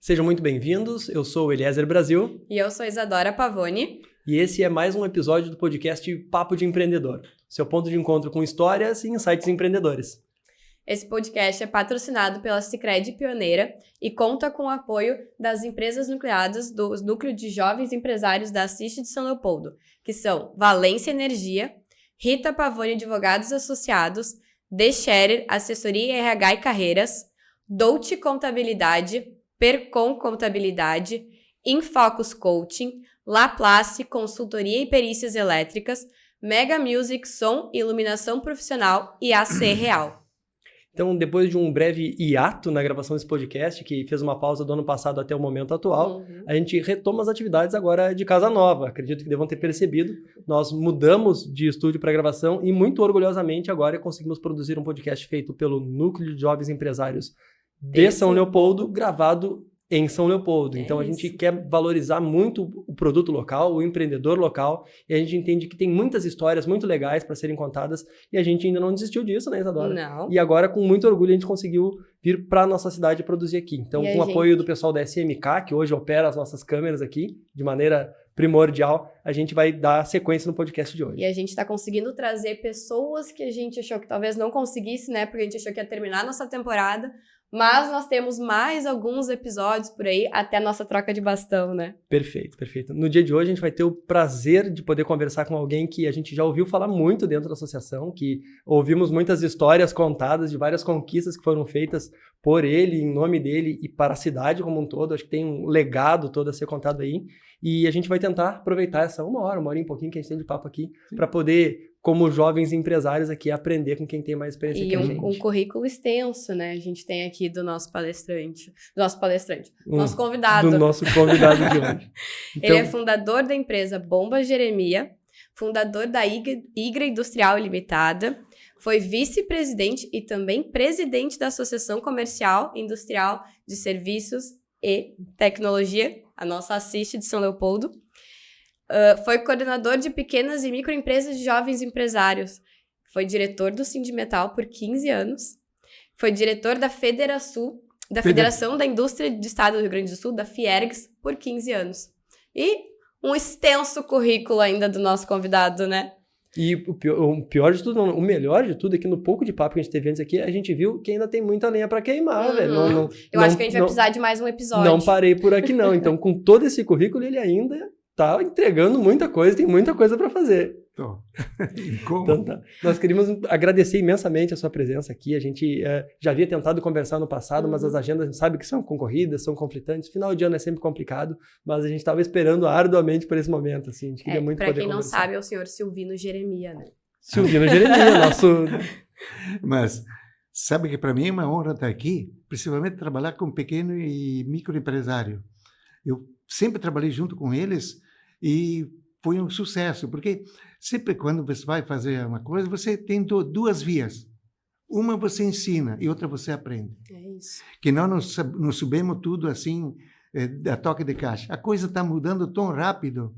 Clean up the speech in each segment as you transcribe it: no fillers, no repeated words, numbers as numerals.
Sejam muito bem-vindos, eu sou o Eliezer Brasil. E eu sou Isadora Pavoni. E esse é mais um episódio do podcast Papo de Empreendedor, seu ponto de encontro com histórias e insights empreendedores. Esse podcast é patrocinado pela Sicredi Pioneira e conta com o apoio das empresas nucleadas do Núcleo de Jovens Empresários da Assist de São Leopoldo, que são Valência Energia, Rita Pavoni Advogados Associados, The Sharer Assessoria RH e Carreiras, Dolce Contabilidade, Percom Contabilidade, Infocus Coaching, Laplace Consultoria e Perícias Elétricas, Mega Music Som e Iluminação Profissional e AC Real. Então, depois de um breve hiato na gravação desse podcast, que fez uma pausa do ano passado até o momento atual, a gente retoma as atividades agora de casa nova. Acredito que devam ter percebido. Nós mudamos de estúdio para gravação e, muito orgulhosamente, agora conseguimos produzir um podcast feito pelo Núcleo de Jovens Empresários de São Leopoldo, gravado em São Leopoldo. Então, a gente quer valorizar muito o produto local, o empreendedor local, e a gente entende que tem muitas histórias muito legais para serem contadas, e a gente ainda não desistiu disso, né, Isadora? Não. E agora, com muito orgulho, a gente conseguiu vir para a nossa cidade produzir aqui. Então, com o apoio do pessoal da SMK, que hoje opera as nossas câmeras aqui, de maneira primordial, a gente vai dar sequência no podcast de hoje. E a gente está conseguindo trazer pessoas que a gente achou que talvez não conseguisse, né, porque a gente achou que ia terminar a nossa temporada, mas nós temos mais alguns episódios por aí até a nossa troca de bastão, né? Perfeito, perfeito. No dia de hoje a gente vai ter o prazer de poder conversar com alguém que a gente já ouviu falar muito dentro da associação, que ouvimos muitas histórias contadas de várias conquistas que foram feitas por ele, em nome dele e para a cidade como um todo. Acho que tem um legado todo a ser contado aí. E a gente vai tentar aproveitar essa uma hora e pouquinho que a gente tem de papo aqui para poder, como jovens empresários aqui, aprender com quem tem mais experiência que a gente. E um currículo extenso, né? A gente tem aqui do nosso palestrante, nosso convidado. Do nosso convidado de hoje. Então, ele é fundador da empresa Bomba Jeremia, fundador da Igra Industrial Limitada, foi vice-presidente e também presidente da Associação Comercial e Industrial de Serviços e Tecnologia, a nossa Assist de São Leopoldo. Foi coordenador de pequenas e microempresas de jovens empresários. Foi diretor do Sindimetal por 15 anos. Foi diretor da Federação da Indústria do Estado do Rio Grande do Sul, da Fiergs, por 15 anos. E um extenso currículo ainda do nosso convidado, né? E o pior de tudo, não, o melhor de tudo é que no pouco de papo que a gente teve antes aqui, a gente viu que ainda tem muita lenha pra queimar, velho. Eu acho que a gente vai precisar de mais um episódio. Não parei por aqui não. Então, com todo esse currículo, ele ainda tá entregando muita coisa, tem muita coisa para fazer. Como? Então, tá. Nós queríamos agradecer imensamente a sua presença aqui. A gente já havia tentado conversar no passado, mas as agendas a gente sabe que são concorridas, são conflitantes. Final de ano é sempre complicado, mas a gente estava esperando arduamente por esse momento. Assim. A gente queria muito poder conversar. Para quem não sabe, é o senhor Silvino Jeremia, né? Silvino Jeremia, nosso... Mas sabe que para mim é uma honra estar aqui, principalmente trabalhar com pequeno e microempresário. Eu sempre trabalhei junto com eles e foi um sucesso, porque sempre quando você vai fazer uma coisa, você tem duas vias. Uma você ensina e outra você aprende. É isso. Que nós não subimos tudo assim, a toque de caixa. A coisa está mudando tão rápido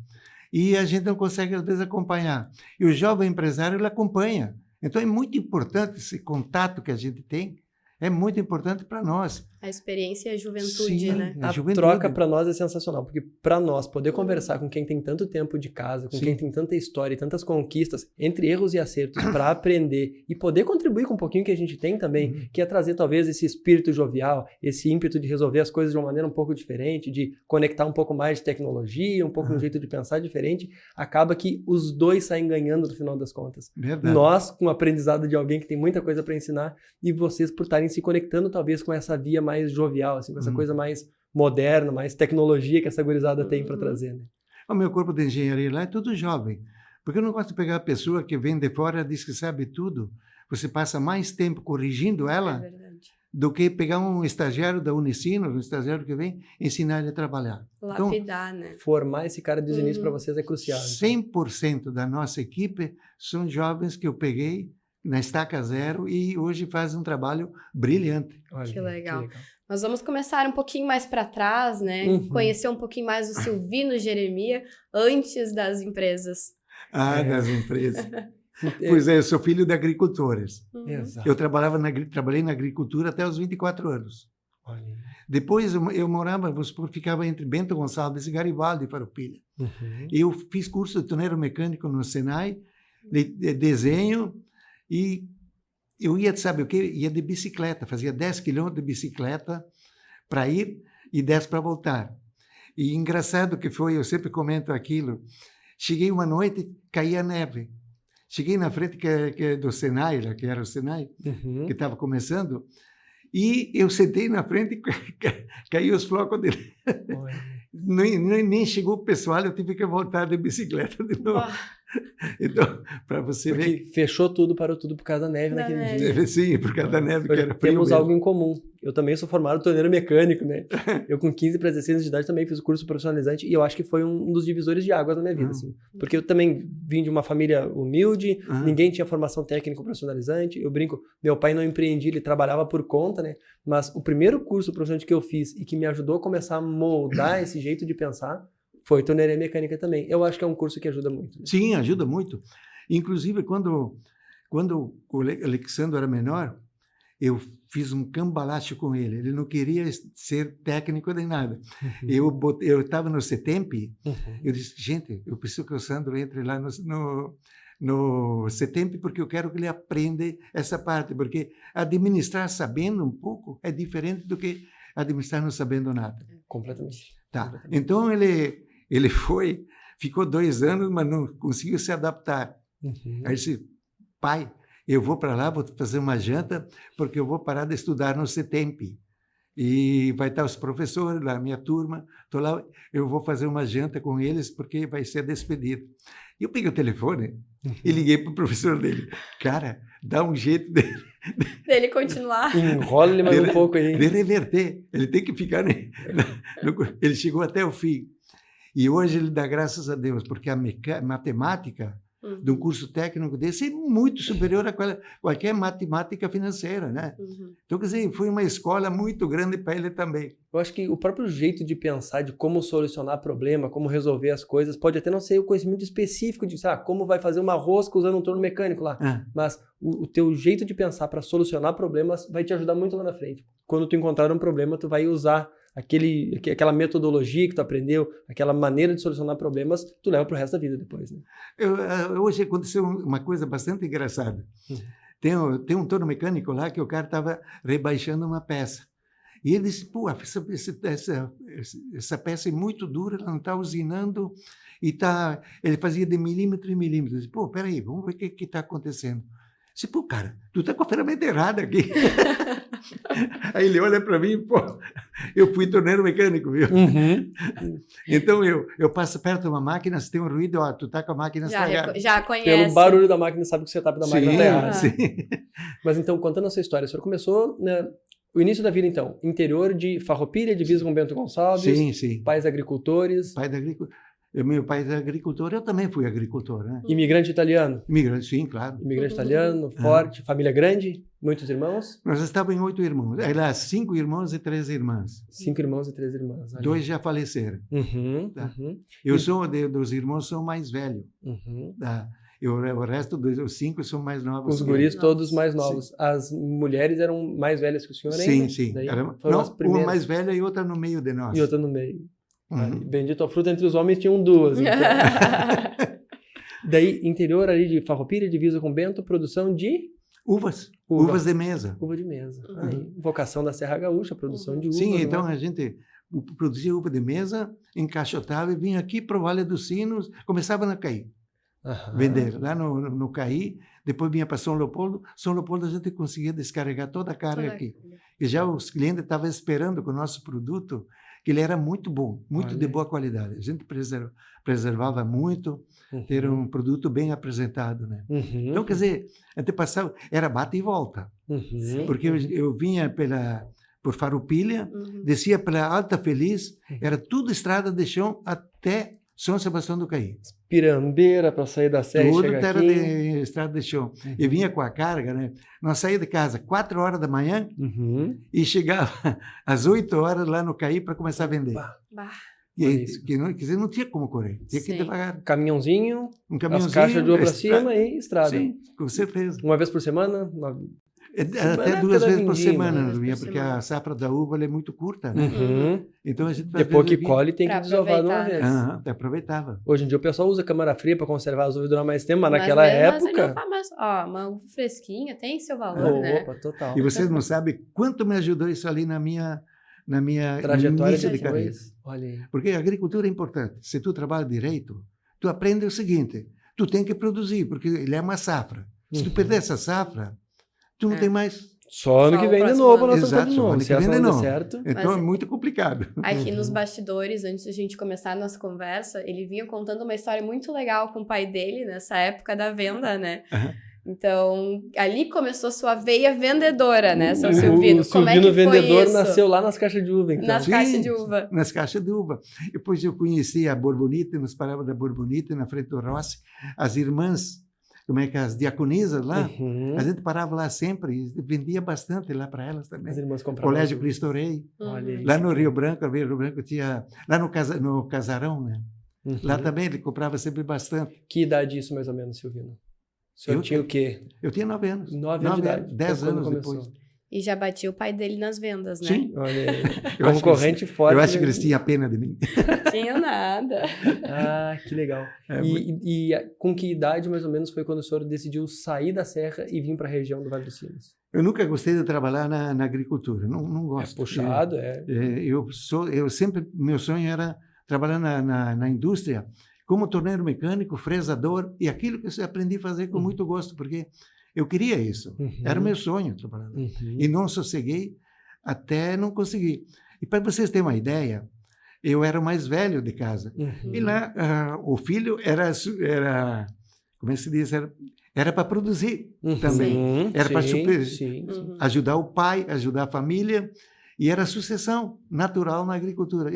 e a gente não consegue, às vezes, acompanhar. E o jovem empresário, ele acompanha. Então, é muito importante esse contato que a gente tem, é muito importante para nós. A experiência e a juventude, Sim, né? A troca para nós é sensacional, porque para nós poder conversar com quem tem tanto tempo de casa, com quem tem tanta história e tantas conquistas, entre erros e acertos, para aprender e poder contribuir com um pouquinho que a gente tem também, que é trazer talvez esse espírito jovial, esse ímpeto de resolver as coisas de uma maneira um pouco diferente, de conectar um pouco mais de tecnologia, um pouco um jeito de pensar diferente, acaba que os dois saem ganhando no final das contas. Verdade. Nós, com o aprendizado de alguém que tem muita coisa para ensinar, e vocês por estarem se conectando talvez com essa via mais jovial, assim, com essa coisa mais moderna, mais tecnologia que essa gurizada tem para trazer, né? O meu corpo de engenharia lá é tudo jovem, porque eu não gosto de pegar a pessoa que vem de fora e diz que sabe tudo. Você passa mais tempo corrigindo ela do que pegar um estagiário da Unicino, um estagiário que vem, ensinar ele a trabalhar. Lapidar, então, né? Formar esse cara desde o início para vocês é crucial. 100% da nossa equipe são jovens que eu peguei na estaca zero e hoje fazem um trabalho brilhante. Olha, que legal. Nós vamos começar um pouquinho mais para trás, né? Conhecer um pouquinho mais o Silvino Jeremia antes das empresas. Das empresas. Pois é, eu sou filho de agricultores. Exato. Eu trabalhei na agricultura até os 24 anos. Olha. Depois eu morava, ficava entre Bento Gonçalves e Garibaldi, Farroupilha. Eu fiz curso de torneiro mecânico no Senai, de desenho, e eu ia, sabe o quê? Ia de bicicleta, fazia 10 quilômetros de bicicleta para ir e 10 para voltar. E engraçado que foi, eu sempre comento aquilo, cheguei uma noite, caía neve. Cheguei na frente que do Senai, lá, que era o Senai, que estava começando, e eu sentei na frente e caiu os flocos dele. Nem chegou o pessoal, eu tive que voltar de bicicleta de novo. Então, para você ver... Porque fechou tudo, parou tudo por causa da neve naquele dia. Sim, por causa da neve, que era frio Temos mesmo. algo em comum. Eu também sou formado torneiro mecânico, né? Eu com 15 para 16 anos de idade também fiz o curso profissionalizante e eu acho que foi um dos divisores de águas na minha vida, assim. Porque eu também vim de uma família humilde, ninguém tinha formação técnica profissionalizante. Eu brinco, meu pai não empreendia, ele trabalhava por conta, né? Mas o primeiro curso profissionalizante que eu fiz e que me ajudou a começar a moldar esse jeito de pensar foi torneira mecânica também. Eu acho que é um curso que ajuda muito. Né? Sim, ajuda muito. Inclusive, quando o Alexandre era menor, eu fiz um cambalacho com ele. Ele não queria ser técnico nem nada. Eu estava no CETEMP, eu disse, gente, eu preciso que o Sandro entre lá no CETEMP porque eu quero que ele aprenda essa parte, porque administrar sabendo um pouco é diferente do que administrar não sabendo nada. Completamente. Tá. Completamente. Então, ele ficou 2 anos, mas não conseguiu se adaptar. Aí disse, pai, eu vou para lá, vou fazer uma janta, porque eu vou parar de estudar no CETEMP. E vai estar os professores lá, minha turma, estou lá, eu vou fazer uma janta com eles, porque vai ser despedido. E eu peguei o telefone e liguei para o professor dele. Cara, dá um jeito dele continuar. Enrola ele mais um pouco aí. De reverter. Ele tem que ficar... Ele chegou até o fim. E hoje ele dá graças a Deus, porque a matemática de um curso técnico desse é muito superior a qualquer matemática financeira, né? Então, quer dizer, foi uma escola muito grande para ele também. Eu acho que o próprio jeito de pensar, de como solucionar problema, como resolver as coisas, pode até não ser o conhecimento específico de como vai fazer uma rosca usando um torno mecânico lá, mas o teu jeito de pensar para solucionar problemas vai te ajudar muito lá na frente. Quando tu encontrar um problema, tu vai usar aquela metodologia que tu aprendeu, aquela maneira de solucionar problemas, tu leva para o resto da vida depois, né? Hoje aconteceu uma coisa bastante engraçada. Tem um torno mecânico lá que o cara estava rebaixando uma peça. E ele disse, pô, essa peça é muito dura, ela não está usinando, ele fazia de milímetro em milímetro. Eu disse, pô, peraí, vamos ver o que está acontecendo. Eu disse, pô, cara, tu está com a ferramenta errada aqui. Aí ele olha para mim, pô, eu fui torneiro mecânico, viu? Então eu passo perto de uma máquina, se tem um ruído, ó, tu tá com a máquina estragada. Já conhece. Pelo barulho da máquina, sabe que o setup da máquina está errado. Sim. Mas então, contando a sua história, o senhor começou, né, o início da vida, então, interior de Farroupilha, divisa com Bento Gonçalves, sim. pais agricultores. Pai da agricultura. Meu pai é agricultor, eu também fui agricultor, né? Imigrante italiano? Imigrante, sim, claro. Imigrante italiano, forte, família grande, muitos irmãos? Nós estávamos em 8 irmãos. Aliás, 5 irmãos e 3 irmãs. 5 irmãos e 3 irmãs. 2 já faleceram. Eu sou dos irmãos, sou mais velho. O resto os 5 são mais novos. Os guris todos mais novos. Sim. As mulheres eram mais velhas que o senhor ainda? Sim. Daí, uma mais velha e outra no meio de nós. E outra no meio. Bendito a fruta, entre os homens tinham 2. Então. Daí, interior ali de Farroupilha, divisa com Bento, produção de... Uvas de mesa. Uva de mesa. Aí, vocação da Serra Gaúcha, produção de uvas. Sim, então a gente produzia uva de mesa, encaixotava e vinha aqui para o Vale dos Sinos, começava na Caí. Vender lá no Caí, depois vinha para São Leopoldo. São Leopoldo a gente conseguia descarregar toda a carga aqui. E já os clientes estavam esperando com o nosso produto, que ele era muito bom, muito de boa qualidade. A gente preservava muito, ter um produto bem apresentado, né? Então, quer dizer, a gente passava, era bate e volta. Porque eu vinha por Farroupilha, descia pela Alta Feliz, era tudo estrada de chão até São Sebastião do Caí. Pirambeira para sair da serra. Tudo era de estrada de chão. E vinha com a carga, né? Nós saíamos de casa 4 horas da manhã e chegava às 8 horas lá no Caí para começar a vender. E aí, quer dizer, não tinha como correr, tinha que ir devagar. Caminhãozinho, as caixas de ouro para cima e estrada. Sim, com certeza. Uma vez por semana? Até 2 vezes por semana, porque a safra da uva ela é muito curta, né? Uhum. Então a gente depois que colhe tem que desovar de uma vez. Aproveitava. Hoje em dia o pessoal usa câmara fria para conservar as uvas e durar mais tempo, mas naquela época... uma uva fresquinha tem seu valor, né? Opa, total. E vocês não sabem quanto me ajudou isso ali na minha trajetória início de carreira. Olha aí. Porque a agricultura é importante. Se tu trabalha direito, tu aprende o seguinte, tu tem que produzir, porque ele é uma safra. Se tu perder essa safra, tu não tem mais... Só ano que vem de novo nós Exato, de novo. ano que vem de novo. Certo. Então é muito complicado. Aqui nos bastidores, antes da gente começar a nossa conversa, ele vinha contando uma história muito legal com o pai dele, nessa época da venda, né? Então, ali começou sua veia vendedora, né, seu Silvino? Como é que vendedor nasceu lá nas caixas de uva, então. Nas caixas de uva. Nas caixas de uva. Depois eu conheci a Borbonita, nos parava da Borbonita, na frente do Rossi, as irmãs, as diaconisas lá, a gente parava lá sempre e vendia bastante lá para elas também. As irmãs compravam. Colégio Cristo Rei. Lá no Rio Branco tinha, lá no Casarão, né? Lá também ele comprava sempre bastante. Que idade isso mais ou menos, Silvino? O senhor tinha o quê? Eu tinha 9 anos. 9 anos de idade. 10 anos depois. E já batia o pai dele nas vendas, né? Sim. Olha aí. Concorrente forte. Eu acho que eles tinham pena de mim. Tinha nada. Ah, que legal. E com que idade, mais ou menos, foi quando o senhor decidiu sair da serra e vir para a região do Vale dos Sinos? Eu nunca gostei de trabalhar na agricultura. Não gosto. É puxado, Eu sempre... Meu sonho era trabalhar na indústria como torneiro mecânico, fresador, e aquilo que eu aprendi a fazer com muito gosto, porque eu queria isso. Era o meu sonho trabalhar. E não sosseguei até não conseguir. E para vocês terem uma ideia, eu era o mais velho de casa. E lá, o filho era como é que se diz? Era para produzir também. Era para ajudar o pai, ajudar a família, e era sucessão natural na agricultura.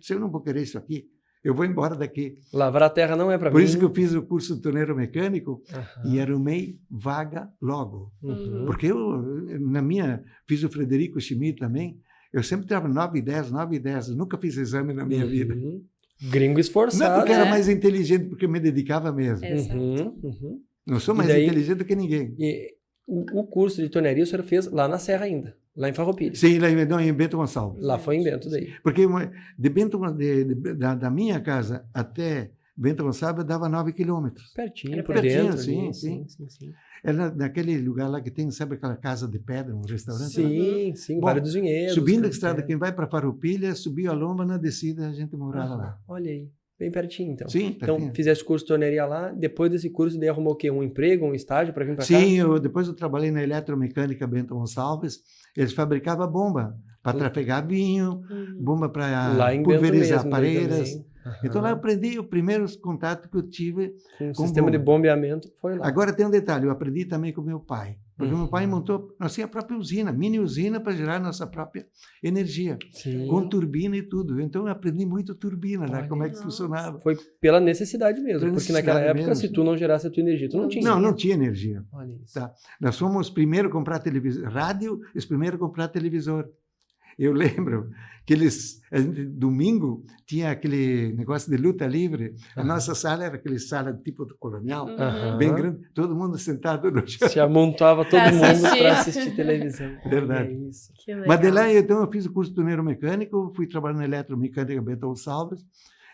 Se eu não vou querer isso aqui, eu vou embora daqui. Lavrar a terra não é para mim. Por isso que eu fiz o curso de torneiro mecânico e arrumei vaga logo. Porque fiz o Frederico Schmidt também, eu sempre trabalhava 9 e 10, 9 e 10. Eu nunca fiz exame na minha vida. Gringo esforçado. Não porque era mais inteligente, porque eu me dedicava mesmo. Não sou mais inteligente do que ninguém. E o curso de tornearia o senhor fez lá na Serra ainda, lá em Farroupilha. Sim, lá em Bento Gonçalves. Lá foi em Bento daí. Porque da minha casa até Bento Gonçalves dava 9 quilômetros. Pertinho, por dentro. Sim. Era naquele lugar lá que tem, sabe aquela casa de pedra, um restaurante? Sim, Vale dos Vinhedos. Subindo a estrada, quem vai para Farroupilha, subiu a lomba, na descida a gente morava lá. Olha aí. Bem pertinho, então. Sim, pertinho. Então, fizeste curso de tornearia lá. Depois desse curso, daí arrumou o quê? Um emprego, um estágio para vir para cá? Sim, depois eu trabalhei na Eletromecânica Bento Gonçalves. Eles fabricavam bomba para trafegar vinho, bomba para pulverizar pareiras. Então lá eu aprendi o primeiro contato que eu tive com o sistema de bombeamento. Foi lá. Agora tem um detalhe, eu aprendi também com meu pai. Porque meu pai montou, nós tínhamos a própria usina, mini usina para gerar nossa própria energia. Com turbina e tudo. Então eu aprendi muito turbina, né? Como é que funcionava. Foi pela necessidade mesmo, porque naquela época, se tu não gerasse a tua energia, tu não tinha. Não tinha energia. Olha isso. Tá. Nós fomos os primeiros a comprar rádio, os primeiros a comprar televisor. Eu lembro que domingo, tinha aquele negócio de luta livre. A nossa sala era aquele sala tipo do colonial, bem grande, todo mundo sentado no chão. Se amontava todo mundo para assistir televisão. Verdade. É isso. Mas de lá, então, eu fiz o curso de torneiro mecânico, fui trabalhar na Eletromecânica Bento Gonçalves.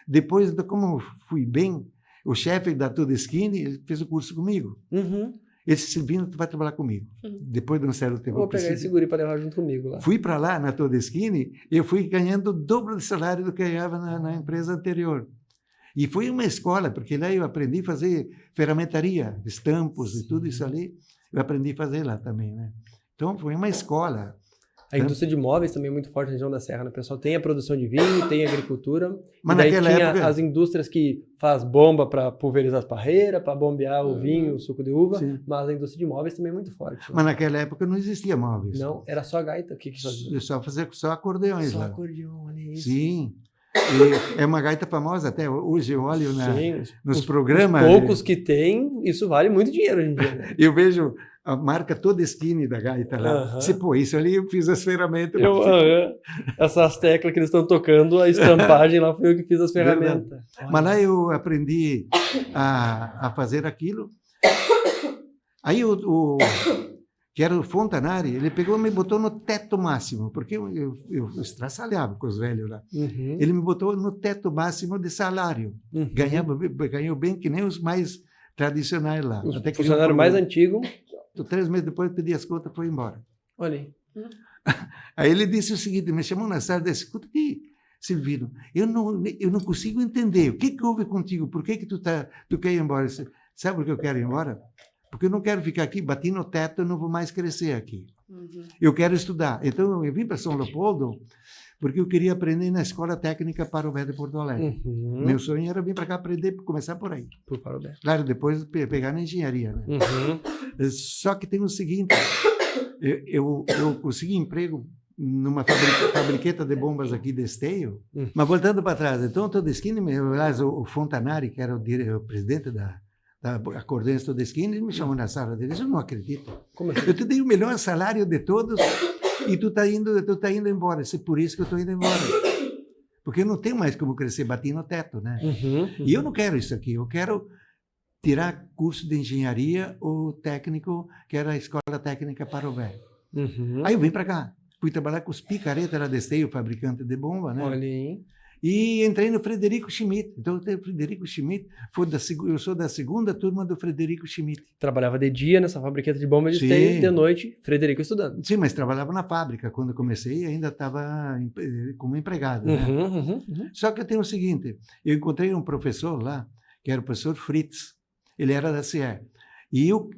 Depois, como fui bem, o chefe da Todeschini, ele fez o curso comigo. Ele disse, Silvino, tu vai trabalhar comigo. Depois de um certo tempo. Vou pegar esse guri para levar junto comigo lá. Fui para lá, na Todeschini, e eu fui ganhando o dobro do salário do que eu ganhava na empresa anterior. E foi uma escola, porque lá eu aprendi a fazer ferramentaria, estampos e tudo isso ali. Eu aprendi a fazer lá também, né? Então, foi uma escola. A indústria de móveis também é muito forte na região da Serra, né? O pessoal tem a produção de vinho, tem a agricultura. Mas e daí naquela tinha época... as indústrias que faz bomba para pulverizar as parreiras, para bombear o vinho, o suco de uva. Sim. Mas a indústria de móveis também é muito forte. Né? Mas naquela época não existia móveis. Não, era só gaita. O que fazia? Só acordeões lá. Só acordeão, olha isso. Sim. E é uma gaita famosa até hoje, eu olho nos programas. Os poucos que tem, isso vale muito dinheiro hoje em dia. Né? Eu vejo a marca Todeschini da gaita lá. Pô, isso ali eu fiz as ferramentas. Essas teclas que eles estão tocando, a estampagem lá foi eu que fiz as ferramentas. Mas lá eu aprendi a fazer aquilo. Aí que era o Fontanari, ele pegou e me botou no teto máximo, porque eu estraçalhava com os velhos lá. Uhum. Ele me botou no teto máximo de salário. Uhum. Ganhou bem que nem os mais tradicionais lá. Os Até que funcionários mais antigos. 3 meses depois, eu pedi as contas e foi embora. Olha aí. Aí ele disse o seguinte, me chamou na sala e disse, escuta aqui, Silvino, eu não consigo entender. O que houve contigo? Por que tu quer ir embora? Disse, sabe por que eu quero ir embora? Porque eu não quero ficar aqui, bati no teto, eu não vou mais crescer aqui. Uhum. Eu quero estudar. Então, eu vim para São Leopoldo porque eu queria aprender na Escola Técnica Parobé de Porto Alegre. Uhum. Meu sonho era vir para cá aprender, começar por aí. Por Parobé. Claro, depois pegar na engenharia. Né? Uhum. Só que tem o seguinte, eu consegui emprego numa fabriqueta de bombas aqui de Esteio, mas voltando para trás, então, Todeschini, o Fontanari, que era o presidente da coordenadora Todeschini, me chamou na sala dele, eu não acredito. Como assim? Eu te dei o melhor salário de todos e tu tá indo embora. É por isso que eu estou indo embora. Porque eu não tenho mais como crescer, bati no teto, né? E eu não quero isso aqui, eu quero tirar curso de engenharia ou técnico, que era a Escola Técnica Parobé. Aí eu vim para cá, fui trabalhar com os picaretas da Esteio, fabricante de bomba, né? Olha aí. E entrei no Frederico Schmidt. Então, o Frederico Schmidt, eu sou da segunda turma do Frederico Schmidt. Trabalhava de dia nessa fabriqueta de bomba de Esteio, e de noite, Frederico estudando. Sim, mas trabalhava na fábrica. Quando comecei, ainda estava como empregado. Né? Só que tem o seguinte, eu encontrei um professor lá, que era o professor Fritz. Ele era da CE. E eu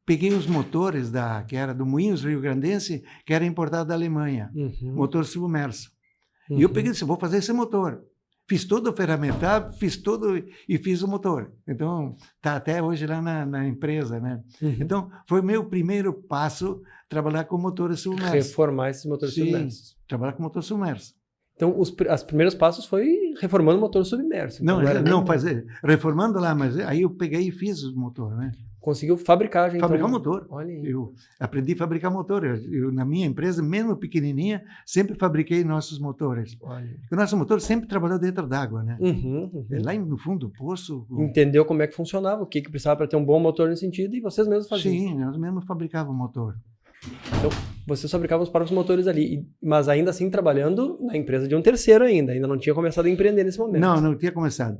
peguei os motores que era do Moinhos Rio Grandense, que era importado da Alemanha, motor submerso. E eu peguei e disse, vou fazer esse motor. Fiz todo o ferramental, e fiz o motor. Então, está até hoje lá na empresa, né? Então, foi meu primeiro passo trabalhar com motores submersos. Reformar esses motores submersos. Trabalhar com motor submerso. Então, os primeiros passos foi reformando o motor submerso. Então, reformando lá, mas aí eu peguei e fiz o motor, né? Conseguiu fabricar, gente. Fabricar motor. Olha aí. Eu aprendi a fabricar motor. Eu, na minha empresa, mesmo pequenininha, sempre fabriquei nossos motores. Olha. O nosso motor sempre trabalhou dentro d'água, né? Lá no fundo do poço. Entendeu como é que funcionava, o que precisava para ter um bom motor nesse sentido, e vocês mesmos faziam. Sim, nós mesmos fabricávamos motor. Então, vocês fabricavam os próprios motores ali, mas ainda assim trabalhando na empresa de um terceiro ainda não tinha começado a empreender nesse momento. Não tinha começado.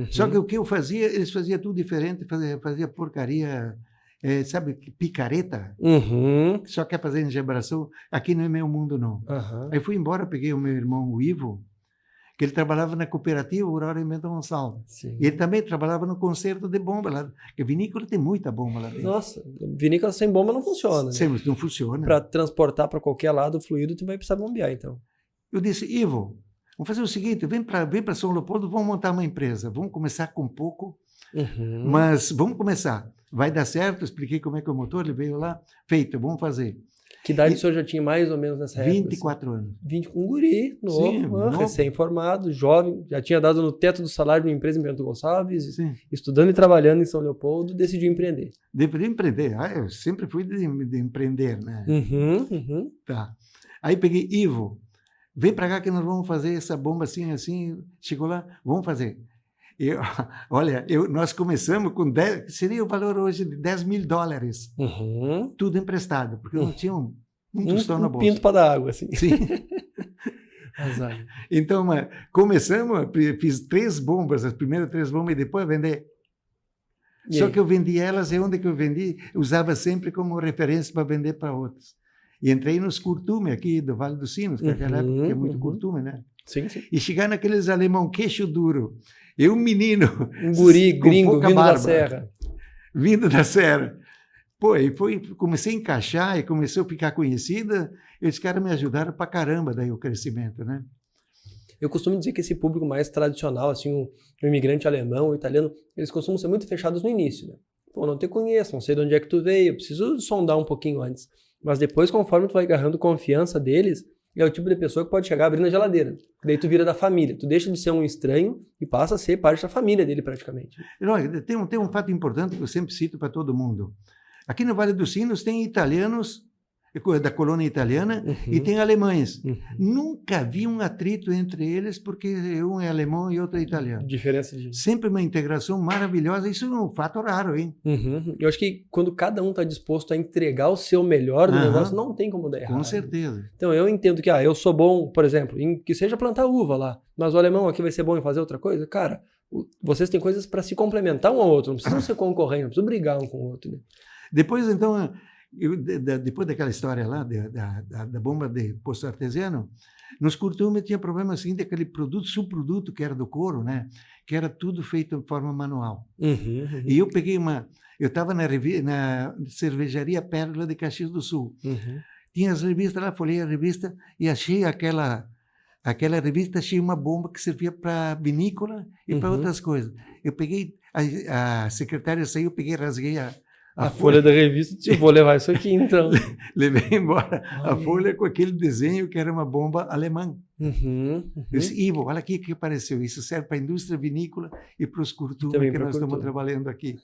Só que o que eu fazia, eles faziam tudo diferente, fazia porcaria, sabe, picareta, só quer fazer engebração, aqui não é meu mundo não. Aí fui embora, peguei o meu irmão, o Ivo, que ele trabalhava na cooperativa Aurora e Bento Gonçalves. E ele também trabalhava no concerto de bomba lá, porque a vinícola tem muita bomba lá dentro. Nossa, vinícola sem bomba não funciona. Né? Não funciona. Para transportar para qualquer lado o fluido, tu vai precisar bombear, então. Eu disse, Ivo, vamos fazer o seguinte, vem para São Leopoldo, vamos montar uma empresa. Vamos começar com pouco, mas vamos começar. Vai dar certo, expliquei como é que é o motor, ele veio lá, feito, vamos fazer. Que idade o senhor já tinha mais ou menos nessa época? 24 anos. Um guri, novo, recém-formado, jovem, já tinha dado no teto do salário de uma empresa em Bento Gonçalves, estudando e trabalhando em São Leopoldo, decidiu empreender. Deveria empreender, eu sempre fui de empreender, né? Tá. Aí peguei, Ivo, vem para cá que nós vamos fazer essa bomba assim, chegou lá, vamos fazer. Nós começamos com seria o valor hoje de $10 mil, tudo emprestado, porque não tinha um tostão na bolsa. Pinto para dar água, assim. Sim. Então, começamos, fiz 3 bombas, as primeiras 3 bombas, e depois vender. Só que eu vendi elas, e onde que eu vendi, usava sempre como referência para vender para outros. E entrei nos curtume aqui do Vale dos Sinos, que naquela época é muito curtume, né? Sim. E chegar naqueles alemão queixo duro. Eu, menino... Um guri gringo vindo da serra. Vindo da serra. Pô, e comecei a encaixar e começou a ficar conhecida. Esses caras me ajudaram pra caramba daí o crescimento, né? Eu costumo dizer que esse público mais tradicional, assim, o imigrante alemão, o italiano, eles costumam ser muito fechados no início, né? Pô, não te conheço, não sei de onde é que tu veio, eu preciso sondar um pouquinho antes. Mas depois, conforme tu vai agarrando confiança deles, é o tipo de pessoa que pode chegar abrindo a geladeira. Daí tu vira da família. Tu deixa de ser um estranho e passa a ser parte da família dele, praticamente. Tem um fato importante que eu sempre cito para todo mundo. Aqui no Vale dos Sinos tem italianos da colônia italiana, e tem alemães. Nunca vi um atrito entre eles, porque um é alemão e outro é italiano. Diferença de... Sempre uma integração maravilhosa. Isso é um fato raro, hein? Eu acho que quando cada um está disposto a entregar o seu melhor do negócio, não tem como dar errado. Com certeza. Então, eu entendo que eu sou bom, por exemplo, em que seja plantar uva lá, mas o alemão aqui vai ser bom em fazer outra coisa. Cara, vocês têm coisas para se complementar um ao outro, não precisam ser concorrentes, não precisam brigar um com o outro. Né? Depois, então... depois daquela história lá da bomba de poço artesiano, nos curtumes tinha problema assim daquele subproduto que era do couro, né? Que era tudo feito de forma manual. E eu peguei eu estava na cervejaria Pérola de Caxias do Sul. Tinha as revistas lá, folhei a revista e achei aquela revista, achei uma bomba que servia para vinícola e para outras coisas. Eu peguei, a secretária saiu, eu peguei, rasguei a folha da revista, vou levar isso aqui, então. Levei embora a folha com aquele desenho que era uma bomba alemã. Eu disse, Ivo, olha aqui o que apareceu. Isso serve para a indústria vinícola e para os curtumes que nós estamos trabalhando aqui.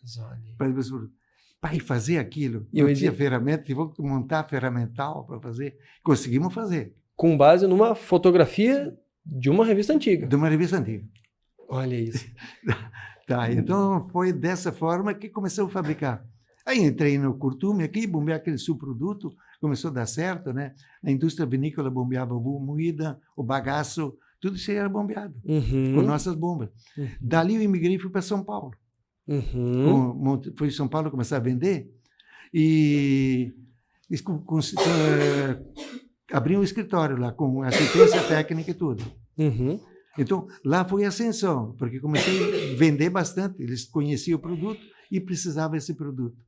Pai, fazer aquilo. Eu tinha ferramenta, tive que montar ferramental para fazer. Conseguimos fazer. Com base numa fotografia de uma revista antiga. De uma revista antiga. Olha isso. Tá, então foi dessa forma que começamos a fabricar. Aí entrei no curtume aqui, bombeei aquele subproduto, começou a dar certo, né? A indústria vinícola bombeava a uva moída, o bagaço, tudo isso aí era bombeado, com nossas bombas. Dali eu imigrei e fui para São Paulo. Fui em São Paulo começar a vender e abri um escritório lá com assistência técnica e tudo. Então, lá foi ascensão, porque comecei a vender bastante, eles conheciam o produto e precisavam desse produto.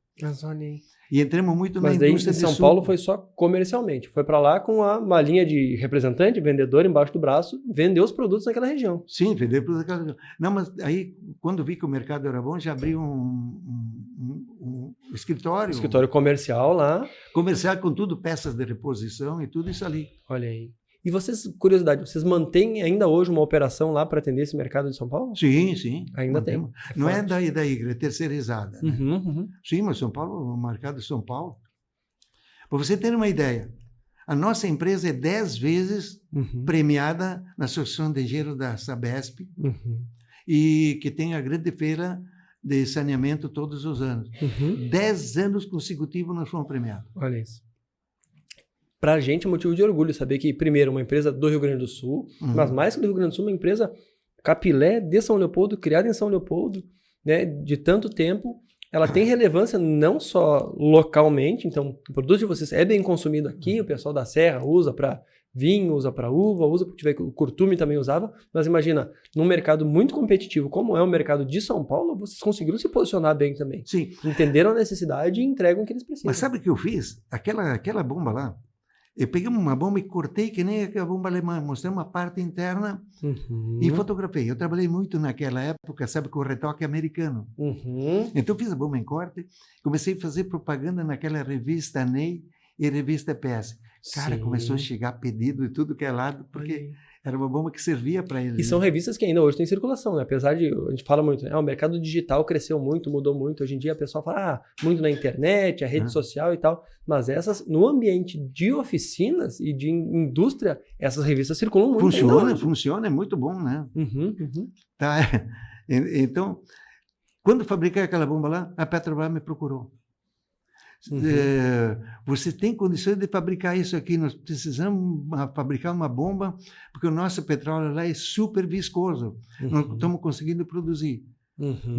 E entramos muito na indústria de suco. Mas em São Paulo foi só comercialmente. Foi para lá com uma linha de representante, vendedor embaixo do braço, vendeu os produtos naquela região. Sim, vender produtos naquela região. Não, mas aí, quando vi que o mercado era bom, já abri um escritório. Escritório comercial lá. Comercial com tudo, peças de reposição e tudo isso ali. Olha aí. E vocês, curiosidade, vocês mantêm ainda hoje uma operação lá para atender esse mercado de São Paulo? Sim, sim. Ainda tem. Não é da Igre, é terceirizada. Né? Sim, mas São Paulo, o mercado de São Paulo. Para você ter uma ideia, a nossa empresa é 10 vezes premiada na Associação de Engenheiros da Sabesp e que tem a grande feira de saneamento todos os anos. 10 anos consecutivos nós fomos premiados. Olha isso. Para a gente é motivo de orgulho saber que, primeiro, uma empresa do Rio Grande do Sul, mas mais que do Rio Grande do Sul, uma empresa capilé de São Leopoldo, criada em São Leopoldo, né, de tanto tempo, ela tem relevância não só localmente, então o produto de vocês é bem consumido aqui, o pessoal da Serra usa para vinho, usa para uva, usa porque tiver o curtume também usava, mas imagina, num mercado muito competitivo como é o mercado de São Paulo, vocês conseguiram se posicionar bem também. Sim. Entenderam a necessidade e entregam o que eles precisam. Mas sabe o que eu fiz? Aquela bomba lá, eu peguei uma bomba e cortei que nem aquela bomba alemã, mostrei uma parte interna e fotografei. Eu trabalhei muito naquela época, sabe, com o retoque americano. Então fiz a bomba em corte, comecei a fazer propaganda naquela revista Ney e revista PS. Cara, começou a chegar pedido de tudo que é lado, porque era uma bomba que servia para eles. E são revistas que ainda hoje têm circulação, né? Apesar de, a gente fala muito, o mercado digital cresceu muito, mudou muito. Hoje em dia a pessoa fala, muito na internet, a rede social e tal. Mas essas, no ambiente de oficinas e de indústria, essas revistas circulam muito. Funciona, é muito bom, né? Tá. Então, quando fabriquei aquela bomba lá, a Petrobras me procurou. Você tem condições de fabricar isso aqui? Nós precisamos fabricar uma bomba, porque o nosso petróleo lá é super viscoso. Não estamos conseguindo produzir.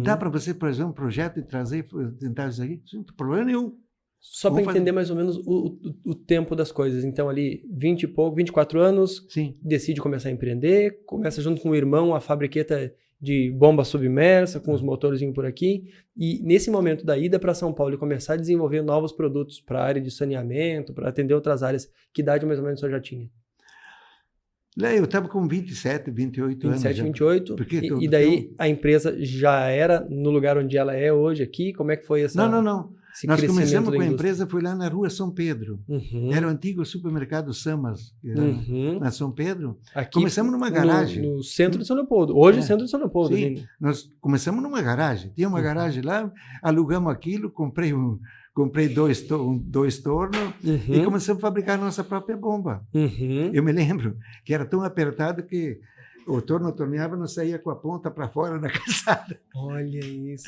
Dá para você fazer um projeto e trazer, tentar isso aqui? Não tem problema nenhum. Só para entender mais ou menos o tempo das coisas. Então, ali, 24 anos, decide começar a empreender, começa junto com o irmão a fabriqueta de bomba submersa, com os motorzinhos por aqui, e nesse momento da ida para São Paulo e começar a desenvolver novos produtos para a área de saneamento, para atender outras áreas, que idade mais ou menos o senhor já tinha? Eu estava com 27, 28 anos. 27, 28, e daí a empresa já era no lugar onde ela é hoje aqui? Como é que foi essa... Não. Nós começamos com a empresa, foi lá na Rua São Pedro. Era o antigo supermercado Samas, na São Pedro. Aqui, começamos numa garagem. No centro de São Leopoldo. Hoje é centro de São Leopoldo. Sim, nós começamos numa garagem. Tinha uma garagem lá, alugamos aquilo, comprei comprei dois tornos e começamos a fabricar a nossa própria bomba. Eu me lembro que era tão apertado que o torno torneava, não saía com a ponta para fora da calçada. Olha isso.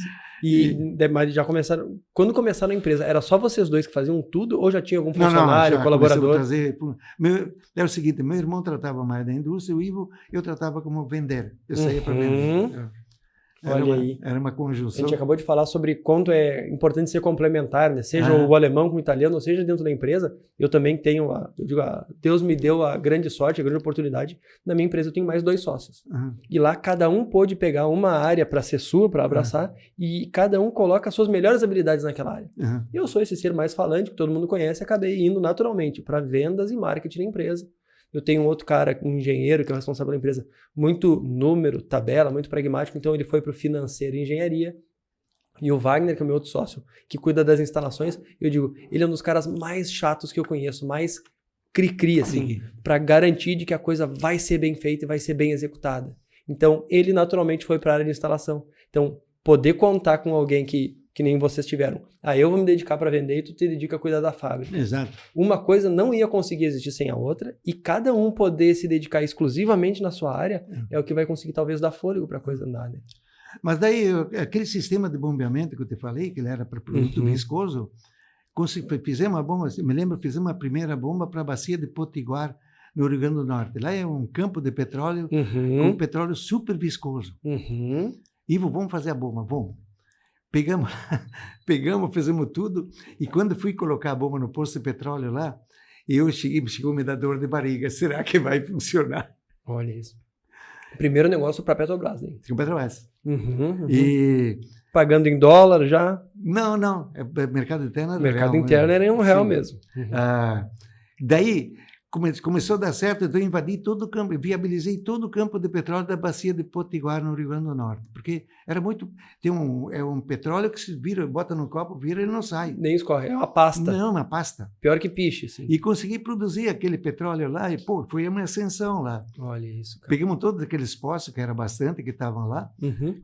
Mas já começaram... Quando começaram a empresa, era só vocês dois que faziam tudo ou já tinha algum funcionário, colaborador? Era o seguinte, meu irmão tratava mais da indústria, o Ivo eu tratava como vender. Eu saía para vender. Era uma conjunção. A gente acabou de falar sobre quanto é importante ser complementar, né? Seja o alemão com o italiano, ou seja dentro da empresa. Eu também tenho, Deus me deu a grande sorte, a grande oportunidade. Na minha empresa eu tenho mais 2 sócios. E lá cada um pôde pegar uma área para ser sua, para abraçar, e cada um coloca as suas melhores habilidades naquela área. Eu sou esse ser mais falante, que todo mundo conhece, acabei indo naturalmente para vendas e marketing da empresa. Eu tenho um outro cara, um engenheiro, que é o responsável pela empresa, muito número, tabela, muito pragmático, então ele foi para o financeiro e engenharia. E o Wagner, que é o meu outro sócio, que cuida das instalações, eu digo, ele é um dos caras mais chatos que eu conheço, mais cri-cri, assim, para garantir de que a coisa vai ser bem feita e vai ser bem executada. Então, ele naturalmente foi para a área de instalação. Então, poder contar com alguém que nem vocês tiveram. Eu vou me dedicar para vender e tu te dedica a cuidar da fábrica. Exato. Uma coisa não ia conseguir existir sem a outra e cada um poder se dedicar exclusivamente na sua área é o que vai conseguir talvez dar fôlego para a coisa andar, né? Mas daí, aquele sistema de bombeamento que eu te falei, que ele era para produto viscoso, fizemos uma bomba, me lembro, fizemos a primeira bomba para a bacia de Potiguar, no Rio Grande do Norte. Lá é um campo de petróleo com petróleo super viscoso. Ivo, vamos fazer a bomba, vamos. Pegamos, fizemos tudo, e quando fui colocar a bomba no posto de petróleo lá, chegou a me dar dor de barriga. Será que vai funcionar? Olha isso. Primeiro negócio para a Petrobras, hein? Com Petrobras. E... Pagando em dólar já? Não. Mercado interno era Mercado interno era em R$1 mesmo. Daí... Começou a dar certo, então eu invadi todo o campo, viabilizei todo o campo de petróleo da bacia de Potiguar, no Rio Grande do Norte, porque era muito... É um petróleo que se vira, bota no copo, vira e não sai. Nem escorre, é uma pasta. Não, uma pasta. Pior que piche, sim. E consegui produzir aquele petróleo lá, e foi uma ascensão lá. Olha isso, cara. Pegamos todos aqueles poços, que era bastante, que estavam lá,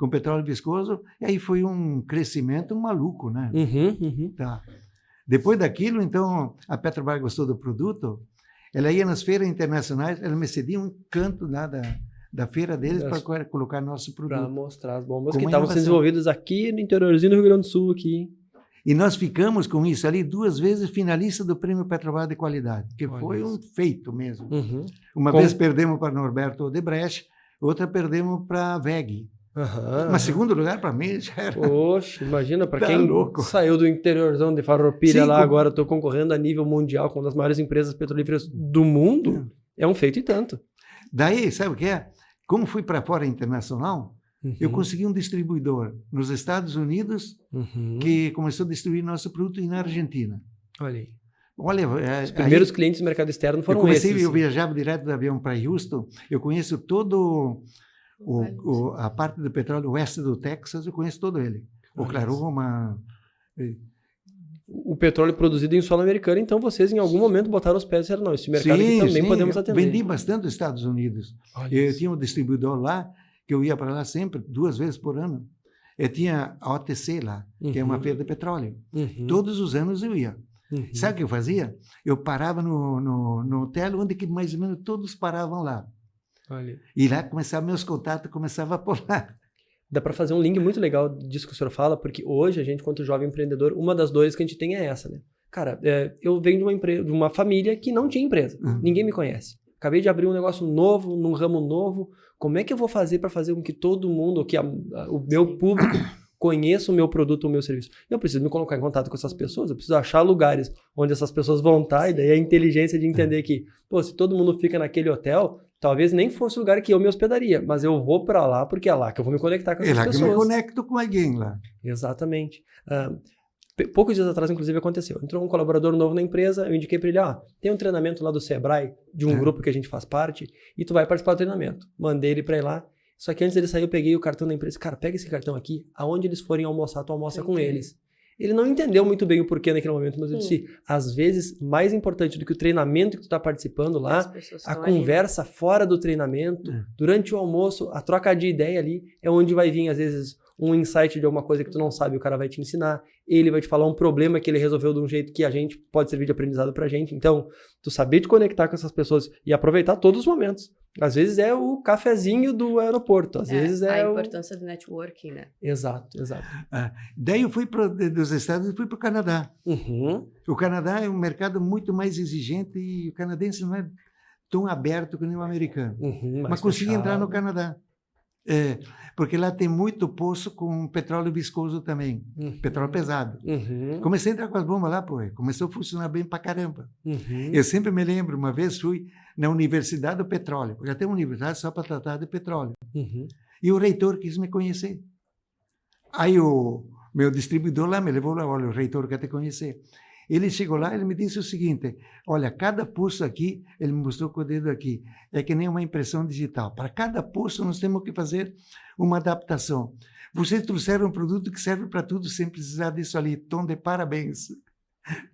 com petróleo viscoso, e aí foi um crescimento maluco, né? Tá. Depois daquilo, então, a Petrobras gostou do produto. Ela ia nas feiras internacionais, ela me cedia um canto lá da feira deles para colocar nosso produto. Para mostrar as bombas que estavam sendo desenvolvidas aqui no interiorzinho do Rio Grande do Sul. Aqui. E nós ficamos com isso ali 2 vezes finalista do Prêmio Petrobras de Qualidade, que foi um feito mesmo. Uma vez perdemos para Norberto Odebrecht, outra perdemos para a VEG. Mas segundo lugar, para mim, já era... Poxa, imagina, para quem saiu do interiorzão de Farroupilha lá, agora estou concorrendo a nível mundial com uma das maiores empresas petrolíferas do mundo, é um feito e tanto. Daí, sabe o que é? Como fui para fora internacional, eu consegui um distribuidor nos Estados Unidos que começou a distribuir nosso produto e na Argentina. Olha aí. Os primeiros clientes do mercado externo foram esses. Eu viajava direto do avião para Houston, eu conheço todo... a parte do petróleo oeste do Texas, eu conheço todo ele. Oklahoma. O petróleo produzido em solo americano, então vocês em algum momento botaram os pés e disseram, não, esse mercado aqui também podemos atender. Vendi bastante nos Estados Unidos. Eu tinha um distribuidor lá, que eu ia para lá sempre, 2 vezes por ano. Eu tinha a OTC lá, que é uma feira de petróleo. Todos os anos eu ia. Sabe o que eu fazia? Eu parava no hotel, onde que mais ou menos todos paravam lá. E lá meus contatos começavam a pular. Dá para fazer um link muito legal disso que o senhor fala, porque hoje a gente, quanto jovem empreendedor, uma das dores que a gente tem é essa, né? Cara, eu venho de uma família que não tinha empresa, ninguém me conhece. Acabei de abrir um negócio novo, num ramo novo, como é que eu vou fazer para fazer com que todo mundo, que o meu público conheça o meu produto, o meu serviço? Eu preciso me colocar em contato com essas pessoas, eu preciso achar lugares onde essas pessoas vão estar, e daí a inteligência de entender que, se todo mundo fica naquele hotel, talvez nem fosse o lugar que eu me hospedaria, mas eu vou para lá porque é lá que eu vou me conectar com essas pessoas. É lá que eu me conecto com alguém lá. Exatamente. Poucos dias atrás, inclusive, aconteceu. Entrou um colaborador novo na empresa, eu indiquei para ele, tem um treinamento lá do Sebrae, de um grupo que a gente faz parte, e tu vai participar do treinamento. Mandei ele para ir lá, só que antes dele sair, eu peguei o cartão da empresa. Cara, pega esse cartão aqui, aonde eles forem almoçar, tu almoça com eles. Ele não entendeu muito bem o porquê naquele momento, mas eu disse, às vezes, mais importante do que o treinamento que tu está participando lá, a conversa fora do treinamento, durante o almoço, a troca de ideia ali, é onde vai vir, às vezes, um insight de alguma coisa que tu não sabe, o cara vai te ensinar. Ele vai te falar um problema que ele resolveu de um jeito que a gente pode servir de aprendizado pra gente. Então, tu saber te conectar com essas pessoas e aproveitar todos os momentos. Às vezes é o cafezinho do aeroporto, às vezes é a importância do networking, né? Exato. Daí eu fui dos Estados Unidos e fui para o Canadá. O Canadá é um mercado muito mais exigente e o canadense não é tão aberto que nem o americano. Mas consegui entrar no Canadá. Porque lá tem muito poço com petróleo viscoso também, petróleo pesado. Comecei a entrar com as bombas lá, começou a funcionar bem pra caramba. Eu sempre me lembro, uma vez fui na Universidade do Petróleo, já tem uma universidade só para tratar de petróleo. E o reitor quis me conhecer. Aí o meu distribuidor lá me levou lá, olha, o reitor quer te conhecer. Ele chegou lá, ele me disse o seguinte, olha, cada pulso aqui, ele me mostrou com o dedo aqui, é que nem uma impressão digital. Para cada pulso nós temos que fazer uma adaptação. Vocês trouxeram um produto que serve para tudo sem precisar disso ali. Tom de parabéns.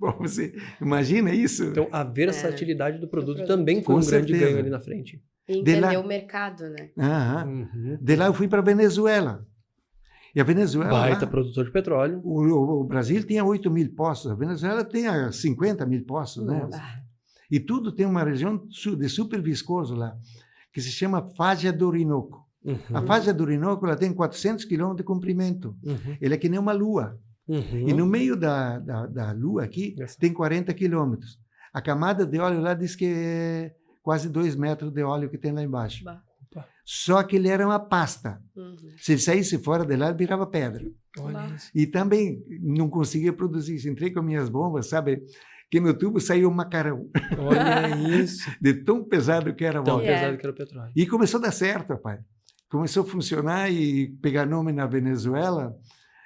Bom, você imagina isso? Então, a versatilidade do produto também foi um grande ganho ali na frente. E entender o mercado, né? De lá eu fui para a Venezuela. E a Venezuela... Baita produtor de petróleo. O Brasil tinha 8 mil poços, a Venezuela tem 50 mil poços, né? E tudo tem uma região de super viscoso lá, que se chama Faixa do Orinoco. A Faixa do Orinoco ela tem 400 quilômetros de comprimento. Ele é que nem uma lua. E no meio da lua aqui tem 40 quilômetros. A camada de óleo lá diz que é quase 2 metros de óleo que tem lá embaixo. Só que ele era uma pasta. Se ele saísse fora de lá, ele virava pedra. E também não conseguia produzir isso. Entrei com minhas bombas, sabe? Que no tubo saiu um macarrão. Olha isso. De tão pesado que era o óleo. Tão pesado que era o petróleo. E começou a dar certo, rapaz. Começou a funcionar e pegar nome na Venezuela.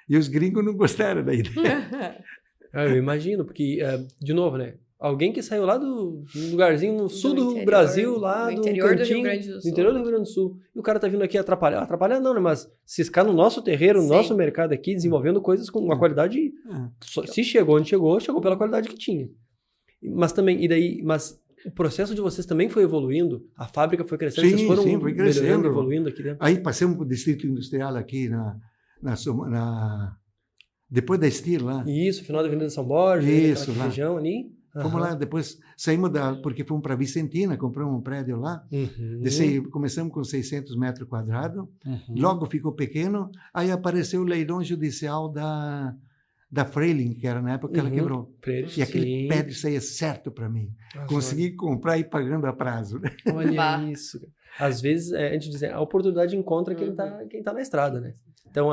E os gringos não gostaram da ideia. Eu imagino, porque, de novo, né? Alguém que saiu lá do lugarzinho no sul do interior, Brasil, lá do do interior do cantinho, Rio Grande do Sul. do interior do Rio Grande do Sul. E o cara tá vindo aqui atrapalhar. Atrapalhar não, né? Mas ciscar no nosso terreiro, no nosso mercado aqui, desenvolvendo coisas com uma qualidade... Se chegou onde chegou pela qualidade que tinha. Mas também, mas o processo de vocês também foi evoluindo? A fábrica foi crescendo? Vocês foram foi crescendo, melhorando, evoluindo aqui dentro? Aí passamos para o distrito industrial aqui depois da Steel lá. Isso, final da Avenida São Borja, isso, aquela região ali. Fomos lá, depois saímos porque fomos para Vicentina, compramos um prédio lá. Começamos com 600 metros quadrados, logo ficou pequeno, aí apareceu o leilão judicial da Freiling, que era na época que ela quebrou. E aquele prédio saía certo para mim. Consegui comprar e ir pagando a prazo. Né? Olha isso. Às vezes, a gente diz, a oportunidade encontra quem tá na estrada, né? Então,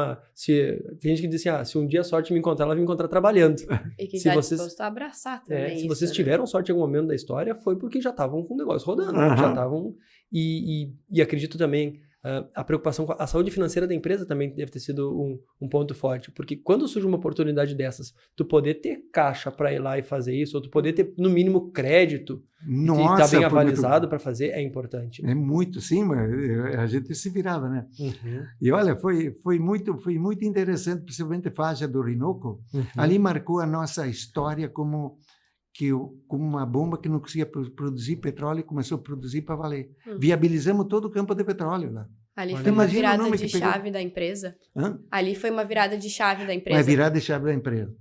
tem gente que diz assim, se um dia a sorte me encontrar, ela vai me encontrar trabalhando. E que está disposto a abraçar também se vocês tiveram sorte em algum momento da história, foi porque já estavam com o negócio rodando. Já estavam... E acredito também, a preocupação com a saúde financeira da empresa também deve ter sido um ponto forte. Porque quando surge uma oportunidade dessas, tu poder ter caixa para ir lá e fazer isso, ou tu poder ter, no mínimo, crédito, e estar bem avalizado para fazer, é importante. É muito, sim, mas a gente se virava, né? E olha, foi muito interessante, principalmente a Faixa do Orinoco. Ali marcou a nossa história como uma bomba que não conseguia produzir petróleo e começou a produzir para valer. Viabilizamos todo o campo de petróleo lá. Ali foi uma virada de chave da empresa. Ali foi uma virada de chave da empresa. Uma virada de chave da empresa.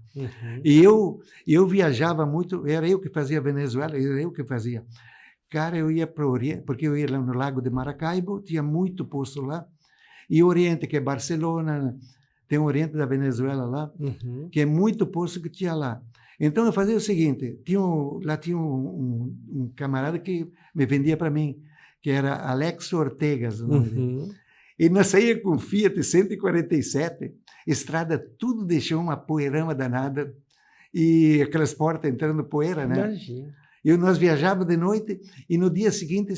E eu viajava muito, era eu que fazia Venezuela, era eu que fazia. Cara, eu ia para o Oriente, porque eu ia lá no Lago de Maracaibo, tinha muito posto lá. E o Oriente, que é Barcelona, tem o Oriente da Venezuela lá, que é muito posto que tinha lá. Então eu fazia o seguinte, lá tinha um camarada que me vendia para mim, que era Alex Ortegas, o nome dele. E nós saíamos com Fiat 147, estrada tudo deixou uma poeirama danada, e aquelas portas entrando poeira, né? Imagina. E nós viajávamos de noite, e no dia seguinte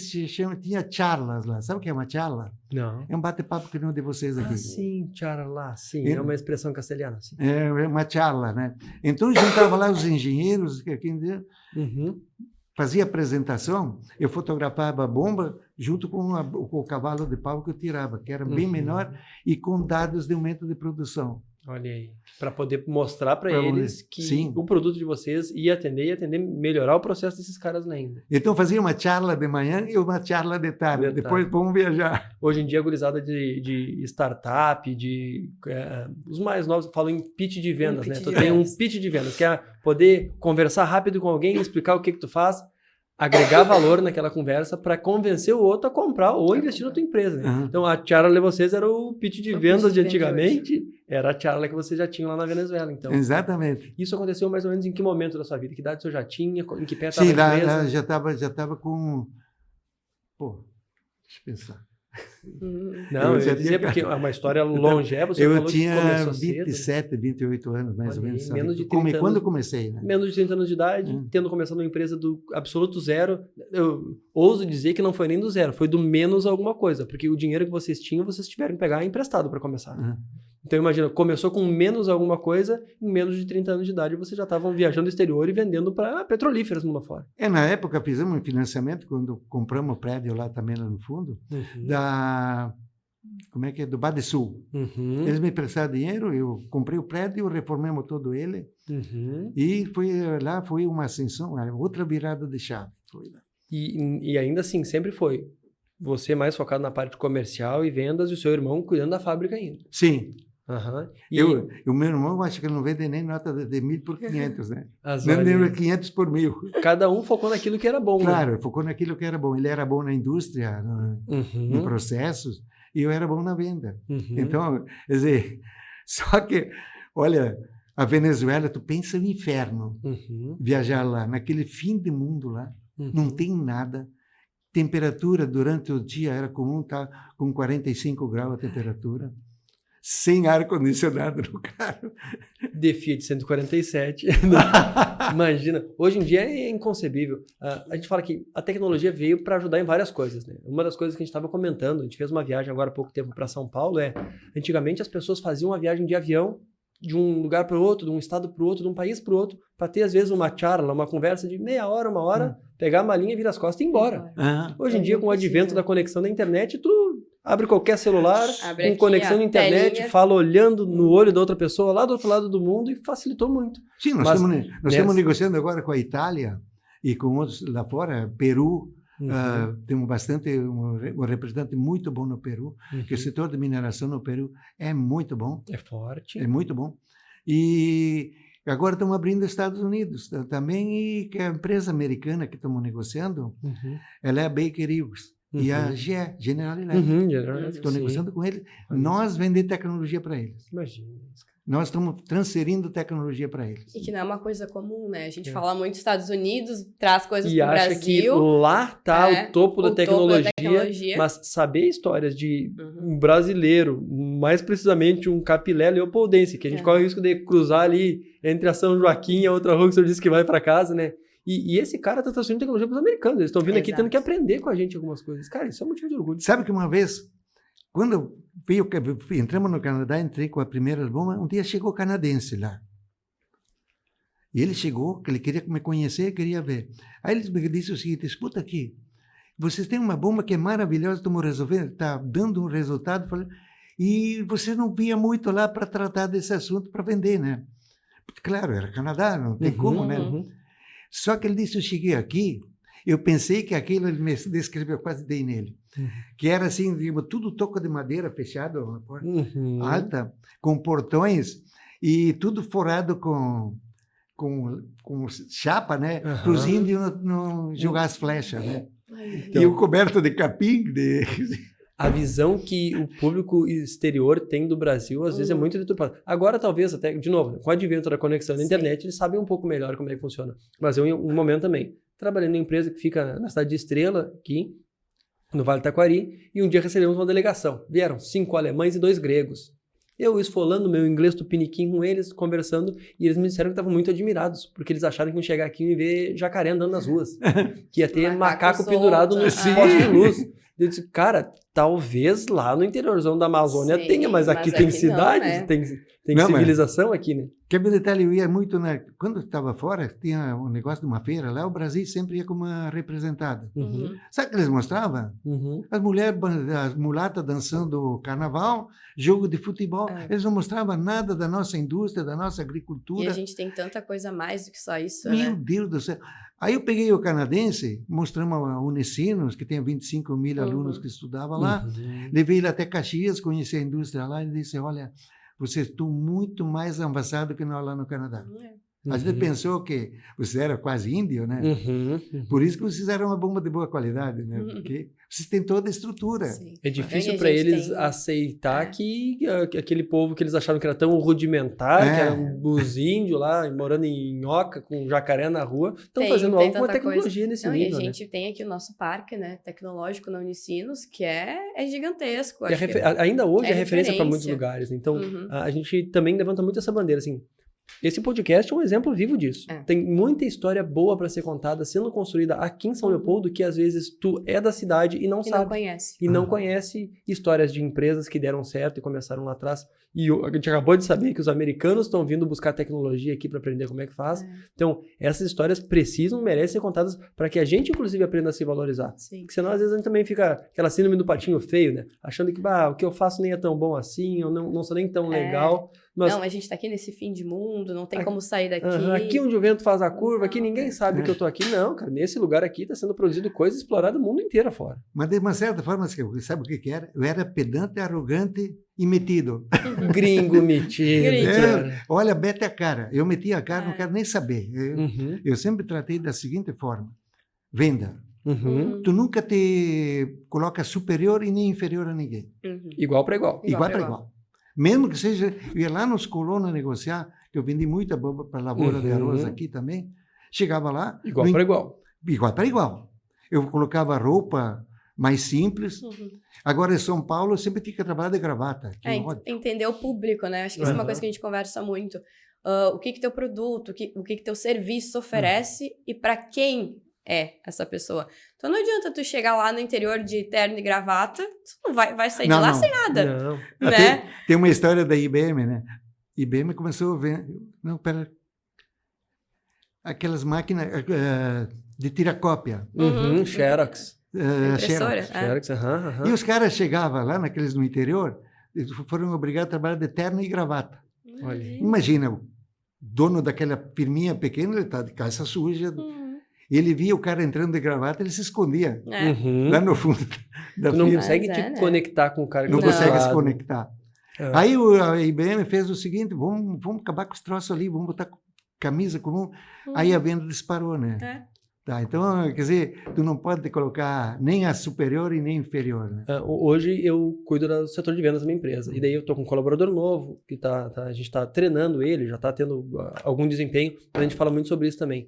tinha charlas lá. Sabe o que é uma charla? Não. É um bate-papo que não é de vocês aqui. Sim, charla, sim. É uma expressão castelhana, sim. É uma charla, né? Então, juntava lá os engenheiros, fazia apresentação, eu fotografava a bomba junto com o cavalo de pau que eu tirava, que era bem menor, e com dados de aumento de produção. Olha aí. Para poder mostrar para Pra eles que sim. o produto de vocês ia atender, melhorar o processo desses caras lá ainda. Então fazia uma charla de manhã e uma charla de tarde. Depois vamos viajar. Hoje em dia, a gurizada de startup, os mais novos falam em pitch de vendas, né? Tu tem um pitch de vendas, que é poder conversar rápido com alguém, explicar o que tu faz, agregar valor naquela conversa para convencer o outro a comprar ou investir na tua empresa. Né? Uhum. Então, a charla de vocês era o pitch de vendas de antigamente, era a charla que vocês já tinham lá na Venezuela. Então, exatamente. Isso aconteceu mais ou menos em que momento da sua vida? Que idade você já tinha? Em que pé estava Sim, a empresa? lá já tava com... Pô, deixa eu pensar. Não, eu ia dizer porque é uma história longeva. Você eu falou tinha que começou cedo. 27, 28 anos, mais ou menos. Menos de 30 anos. Quando eu comecei, né? Menos de 30 anos de idade, tendo começado uma empresa do absoluto zero. Eu ouso dizer que não foi nem do zero, foi do menos alguma coisa, porque o dinheiro que vocês tinham, vocês tiveram que pegar emprestado para começar. Então, imagina, começou com menos alguma coisa, em menos de 30 anos de idade, vocês já estavam viajando no exterior e vendendo para petrolíferas mundo afora. Na época, fizemos um financiamento, quando compramos o prédio lá também, lá no fundo, do Badesul. Eles me emprestaram dinheiro, eu comprei o prédio, reformamos todo ele, e foi uma ascensão, outra virada de chave. Foi lá. E ainda assim, sempre foi você mais focado na parte comercial e vendas, e o seu irmão cuidando da fábrica ainda. Sim. E o meu irmão, acho que ele não vende nem nota de 1.000 por 500, né? Nem lembro 500 por 1.000. Cada um focou naquilo que era bom. Claro, né? focou naquilo que era bom. Ele era bom na indústria, em processos, e eu era bom na venda. Então, quer dizer, só que, olha, a Venezuela, tu pensa no inferno, viajar lá, naquele fim de mundo lá, não tem nada. Temperatura durante o dia era comum estar com 45 graus a temperatura. Sem ar-condicionado no carro. De Fiat 147. Imagina. Hoje em dia é inconcebível. A gente fala que a tecnologia veio para ajudar em várias coisas. Né? Uma das coisas que a gente estava comentando, a gente fez uma viagem agora há pouco tempo para São Paulo, antigamente as pessoas faziam uma viagem de avião de um lugar para o outro, de um estado para o outro, de um país para o outro, para ter às vezes uma charla, uma conversa de meia hora, uma hora, pegar a malinha, virar as costas e ir embora. Hoje em dia, com o advento da conexão da internet, tu abre qualquer celular, com conexão na internet, telinha, fala olhando no olho da outra pessoa lá do outro lado do mundo e facilitou muito. Sim, nós estamos negociando agora com a Itália e com outros lá fora, Peru. Temos bastante, um representante muito bom no Peru, que o setor de mineração no Peru é muito bom. É forte. É muito bom. E agora estamos abrindo Estados Unidos também, e que a empresa americana que estamos negociando, ela é a Baker Hughes. E a GE, General Electric. Estou negociando com eles. Nós vendemos tecnologia para eles. Imagina. Nós estamos transferindo tecnologia para eles. E que não é uma coisa comum, né? A gente fala muito dos Estados Unidos, traz coisas para o Brasil. E acha que lá está o topo da tecnologia, mas saber histórias de um brasileiro, mais precisamente um capilé leopoldense, que a gente corre o risco de cruzar ali entre a São Joaquim e a outra rua que o senhor disse que vai para casa, né? E esse cara está transferindo tecnologia para os americanos. Eles estão vindo aqui tendo que aprender com a gente algumas coisas. Cara, isso é um motivo de orgulho. Sabe que uma vez, quando entramos no Canadá, entrei com a primeira bomba, um dia chegou canadense lá. E ele chegou, que ele queria me conhecer, queria ver. Aí ele me disse o seguinte: escuta aqui, vocês têm uma bomba que é maravilhosa, estamos resolvendo, está dando um resultado, e você não vinha muito lá para tratar desse assunto, para vender, né? Claro, era Canadá, não tem como, né? Só que ele disse: eu cheguei aqui, eu pensei que aquilo ele me descreveu, quase dei nele. Que era assim, tudo toco de madeira fechado, uma porta alta, com portões, e tudo forado com chapa, né? Para os índios não jogar as flechas, né? Então, e o coberto de capim. A visão que o público exterior tem do Brasil, às vezes, é muito deturpada. Agora, talvez, até, de novo, com o advento da conexão da internet, eles sabem um pouco melhor como é que funciona. Mas eu, em um momento também, trabalhei numa empresa que fica na cidade de Estrela, aqui, no Vale do Taquari, e um dia recebemos uma delegação. Vieram 5 alemães e 2 gregos. Eu esfolando meu inglês tupiniquim com eles, conversando, e eles me disseram que estavam muito admirados, porque eles acharam que iam chegar aqui e ver jacaré andando nas ruas, que ia ter macaco pendurado no poste de luz. Eu disse, cara, talvez lá no interiorzão da Amazônia Sim, tenha, mas aqui tem cidades, não, né? tem Não, civilização aqui, né? Quer ver detalhe? Eu ia muito, quando eu estava fora, tinha um negócio de uma feira lá, o Brasil sempre ia como uma representada. Uhum. Sabe o que eles mostravam? Uhum. As mulheres, as mulatas dançando carnaval, jogo de futebol. Eles não mostravam nada da nossa indústria, da nossa agricultura. E a gente tem tanta coisa mais do que só isso, Meu né? Deus do céu. Aí eu peguei o canadense, mostramos a Unicinos, que tem 25 mil alunos que estudavam lá. Levei ele até Caxias, conheci a indústria lá e disse, olha, vocês estão muito mais avançados que nós lá no Canadá. A gente pensou que você era quase índio, né? Por isso que vocês eram uma bomba de boa qualidade, né? Porque vocês têm toda a estrutura. Sim. É difícil para eles aceitar que aquele povo que eles acharam que era tão rudimentar, que eram os índios lá, morando em Nhoca, com jacaré na rua, estão fazendo algo com a tecnologia nesse nível, E a gente tem aqui o nosso parque, né, tecnológico na Unicinos, que é gigantesco. Ainda hoje é referência para muitos lugares. Então, a gente também levanta muito essa bandeira, assim. Esse podcast é um exemplo vivo disso. Tem muita história boa para ser contada, sendo construída aqui em São Leopoldo, que às vezes tu é da cidade e não sabe. Não conhece histórias de empresas que deram certo e começaram lá atrás. E a gente acabou de saber que os americanos estão vindo buscar tecnologia aqui para aprender como é que faz. Então, essas histórias merecem ser contadas para que a gente, inclusive, aprenda a se valorizar. Sim. Porque senão, às vezes, a gente também fica aquela síndrome do patinho feio, né? Achando que o que eu faço nem é tão bom assim, eu não sou nem tão legal. Mas... Não, a gente tá aqui nesse fim de mundo, não tem como sair daqui. Aqui onde o vento faz a curva, aqui ninguém sabe que eu tô aqui. Não, cara, nesse lugar aqui tá sendo produzido coisa explorada o mundo inteiro afora. Mas de uma certa forma, sabe o que era? Eu era pedante, arrogante e metido. Gringo metido. Olha, mete a cara. Eu meti a cara, não quero nem saber. Eu sempre tratei da seguinte forma. Venda. Tu nunca te coloca superior e nem inferior a ninguém. Igual para igual. Igual para igual. Mesmo que seja, eu ia lá nos colonos negociar, eu vendi muita boba para a lavoura de arroz aqui também, chegava lá... Igual para igual. Igual para igual. Eu colocava roupa mais simples. Agora, em São Paulo, eu sempre tinha que trabalhar de gravata. Entender o público, né? Acho que isso é uma coisa que a gente conversa muito. O que teu produto, o que teu serviço oferece e para quem é essa pessoa. Então não adianta tu chegar lá no interior de terno e gravata, tu não vai sair de lá sem nada. Não. Né? Tem uma história da IBM, né? IBM começou a ver... Não, pera... Aquelas máquinas de tiracópia. Xerox. Xerox. E os caras chegavam lá no interior, eles foram obrigados a trabalhar de terno e gravata. Imagina, o dono daquela firminha pequena, ele está de calça suja... Ele via o cara entrando de gravata, ele se escondia lá no fundo da firma. Não consegue te conectar com o cara que não consegue se conectar. Aí a IBM fez o seguinte, vamos acabar com os troços ali, vamos botar camisa comum. Aí a venda disparou, né? Tá, então, quer dizer, tu não pode colocar nem a superior e nem a inferior. Né? Hoje eu cuido do setor de vendas da minha empresa. E daí eu estou com um colaborador novo, que a gente está treinando ele, já está tendo algum desempenho. A gente fala muito sobre isso também.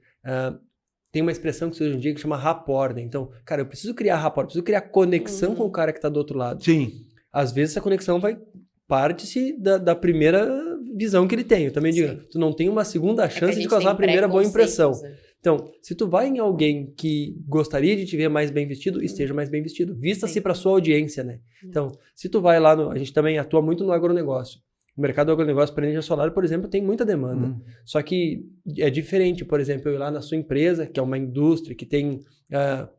Tem uma expressão que se usa hoje em dia que chama rapport, né? Então, cara, eu preciso criar rapport, preciso criar conexão com o cara que está do outro lado. Sim. Às vezes essa conexão parte-se da primeira visão que ele tem. Eu também digo, tu não tem uma segunda chance de causar a primeira boa impressão. Então, se tu vai em alguém que gostaria de te ver mais bem vestido, esteja mais bem vestido. Vista-se para sua audiência, né? Então, se tu vai lá, a gente também atua muito no agronegócio. O mercado do agronegócio para energia solar, por exemplo, tem muita demanda. Só que é diferente, por exemplo, eu ir lá na sua empresa, que é uma indústria que tem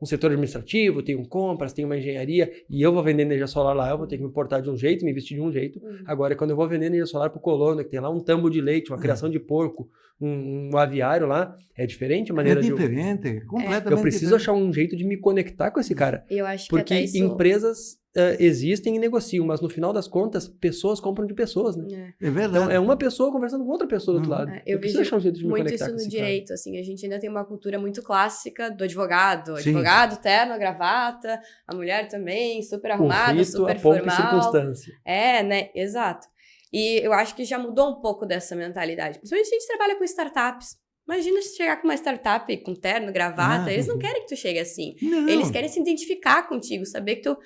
um setor administrativo, tem um compras, tem uma engenharia, e eu vou vender energia solar lá, eu vou ter que me portar de um jeito, me vestir de um jeito. Agora, quando eu vou vender energia solar para o colono, que tem lá um tambo de leite, uma criação de porco, um aviário lá, é diferente a maneira completamente eu preciso achar um jeito de me conectar com esse cara. Eu acho porque que até isso... empresas existem e negociam, mas no final das contas, pessoas compram de pessoas, né? É verdade. Então, é uma pessoa conversando com outra pessoa do outro lado. Eu preciso achar um jeito de me muito conectar isso com no esse direito, cara. assim, a gente ainda tem uma cultura muito clássica do advogado. Sim. Advogado, terno, gravata, a mulher também, super arrumada, rito, super a pompa formal. e circunstância. Né? Exato. E eu acho que já mudou um pouco dessa mentalidade. Principalmente se a gente trabalha com startups. Imagina se chegar com uma startup com terno, gravata, eles não querem que tu chegue assim. Não. Eles querem se identificar contigo, saber que tu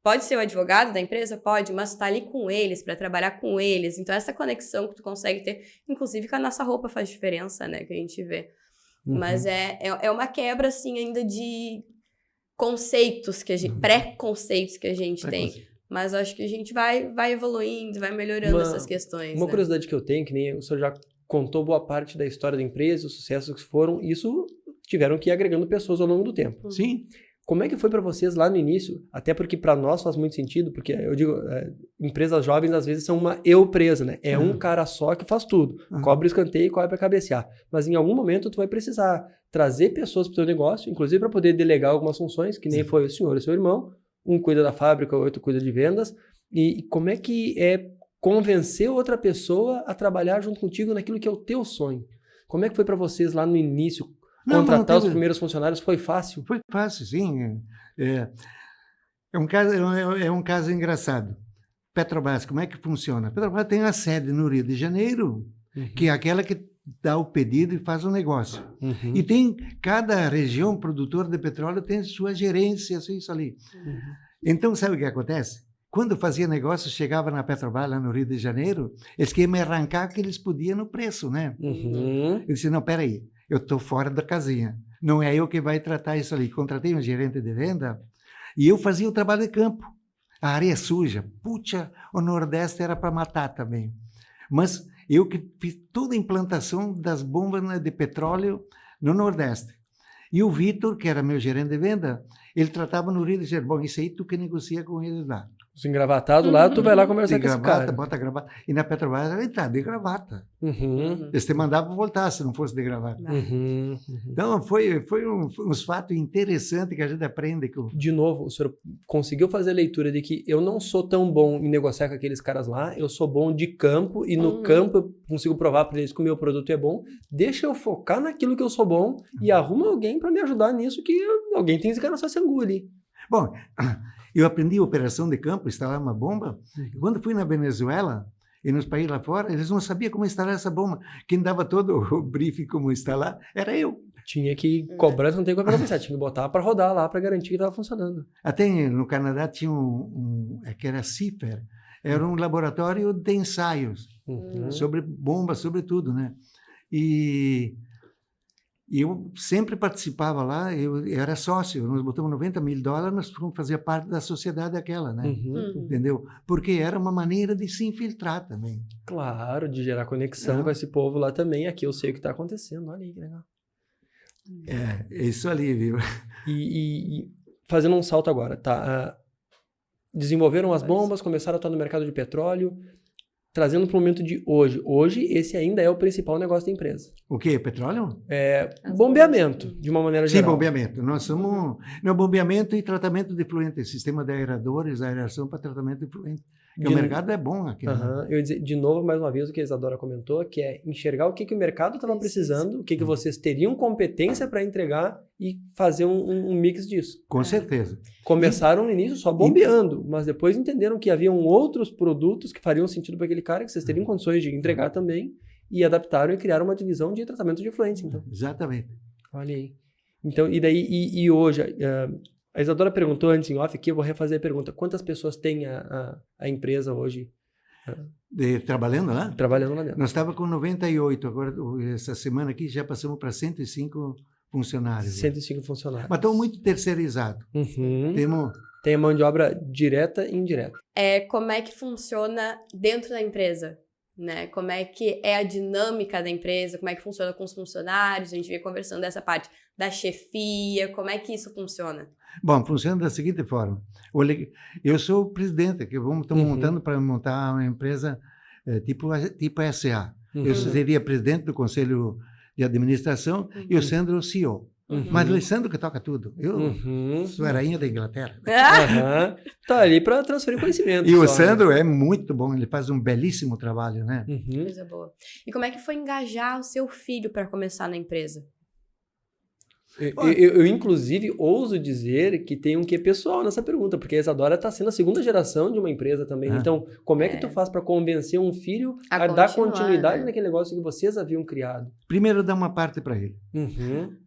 pode ser o advogado da empresa, pode, mas tu tá ali com eles, para trabalhar com eles. Então, essa conexão que tu consegue ter, inclusive com a nossa roupa faz diferença, né, que a gente vê. Mas é uma quebra, assim, ainda de conceitos que a gente, pré-conceitos que a gente tem. Mas acho que a gente vai evoluindo, vai melhorando essas questões. Uma curiosidade que eu tenho, que nem o senhor já contou boa parte da história da empresa, os sucessos que foram, isso tiveram que ir agregando pessoas ao longo do tempo. Sim. Como é que foi para vocês lá no início? Até porque para nós faz muito sentido, porque eu digo, empresas jovens às vezes são uma eu-presa, né? É um cara só que faz tudo. Cobre o escanteio e corre para cabecear. Mas em algum momento tu vai precisar trazer pessoas para o teu negócio, inclusive para poder delegar algumas funções, que nem foi o senhor e o seu irmão. Um cuida da fábrica, o outro cuida de vendas. E como é que é convencer outra pessoa a trabalhar junto contigo naquilo que é o teu sonho? Como é que foi para vocês lá no início? Contratar os primeiros funcionários foi fácil? Foi fácil, sim. É um caso engraçado. Petrobras, como é que funciona? Petrobras tem a sede no Rio de Janeiro, que é aquela que dá o pedido e faz o negócio. E tem, cada região produtora de petróleo tem sua gerência, isso ali. Então, sabe o que acontece? Quando fazia negócio, chegava na Petrobras, lá no Rio de Janeiro, eles queriam me arrancar o que eles podiam no preço, né? Eu disse, não, peraí, eu estou fora da casinha. Não é eu que vai tratar isso ali. Contratei um gerente de venda e eu fazia o trabalho de campo. A área suja. Puxa, o Nordeste era para matar também. Mas eu que fiz toda a implantação das bombas de petróleo no Nordeste. E o Vitor, que era meu gerente de venda, ele tratava no Rio de Janeiro. Bom, isso aí tu que negocia com eles lá. Os engravatados lá, tu vai lá conversar com esse cara. Bota gravata. E na Petrobras era entrar de gravata. Eles te mandavam voltar se não fosse de gravata. Então, foi uns fatos interessantes que a gente aprende. De novo, o senhor conseguiu fazer a leitura de que eu não sou tão bom em negociar com aqueles caras lá, eu sou bom de campo, e no campo eu consigo provar para eles que o meu produto é bom. Deixa eu focar naquilo que eu sou bom e arruma alguém para me ajudar nisso, que alguém tem que ficar na sua angu ali. Bom, eu aprendi operação de campo, instalar uma bomba. Quando fui na Venezuela e nos países lá fora, eles não sabiam como instalar essa bomba. Quem dava todo o briefing como instalar era eu. Tinha que cobrar, não tem como pensar, tinha que botar para rodar lá para garantir que estava funcionando. Até no Canadá tinha que era CIFER, era um laboratório de ensaios sobre bombas, sobre tudo, né? E eu sempre participava lá, eu era sócio, nós botamos $90 mil, nós fomos fazer parte da sociedade aquela, né? Entendeu? Porque era uma maneira de se infiltrar também. Claro, de gerar conexão com esse povo lá também. Aqui eu sei o que está acontecendo, olha aí que legal. É isso ali, viu? E fazendo um salto agora, tá? Desenvolveram as bombas, começaram a atuar no mercado de petróleo, trazendo para o momento de hoje. Hoje, esse ainda é o principal negócio da empresa. O quê? Petróleo? Bombeamento, de uma maneira geral. Sim, bombeamento. Nós somos bombeamento e tratamento de efluentes, sistema de aeradores, aeração para tratamento de efluentes. O mercado é bom aqui. Né? Eu ia dizer, de novo, mais uma vez, o que a Isadora comentou, que é enxergar o que o mercado estava precisando, o que vocês teriam competência para entregar e fazer um mix disso. Com certeza. Começaram no início só bombeando, mas depois entenderam que haviam outros produtos que fariam sentido para aquele cara, que vocês teriam condições de entregar também, e adaptaram e criaram uma divisão de tratamento de efluentes. Então. Exatamente. Olha aí. Então, e hoje... A Isadora perguntou antes em off aqui, eu vou refazer a pergunta. Quantas pessoas tem a empresa hoje? Trabalhando lá? Trabalhando lá dentro. Nós estávamos com 98, agora essa semana aqui já passamos para 105 funcionários. 105 funcionários. Mas estão muito terceirizados. Tem a mão de obra direta e indireta. Como é que funciona dentro da empresa? Né? Como é que é a dinâmica da empresa? Como é que funciona com os funcionários? A gente veio conversando dessa parte da chefia. Como é que isso funciona? Bom, funciona da seguinte forma. Eu sou o presidente, que estamos montando para montar uma empresa tipo SA. Eu seria presidente do conselho de administração e o Sandro o CEO. Mas o Alessandro que toca tudo. Eu sou a rainha da Inglaterra. Tá ali para transferir conhecimento. E o Sandro é muito bom, ele faz um belíssimo trabalho, né? Coisa boa. E como é que foi engajar o seu filho para começar na empresa? Eu, inclusive, ouso dizer que tem um quê pessoal nessa pergunta, porque a Isadora está sendo a segunda geração de uma empresa também. Então, como é que tu faz para convencer um filho a dar continuidade naquele negócio que vocês haviam criado? Primeiro, dar uma parte para ele.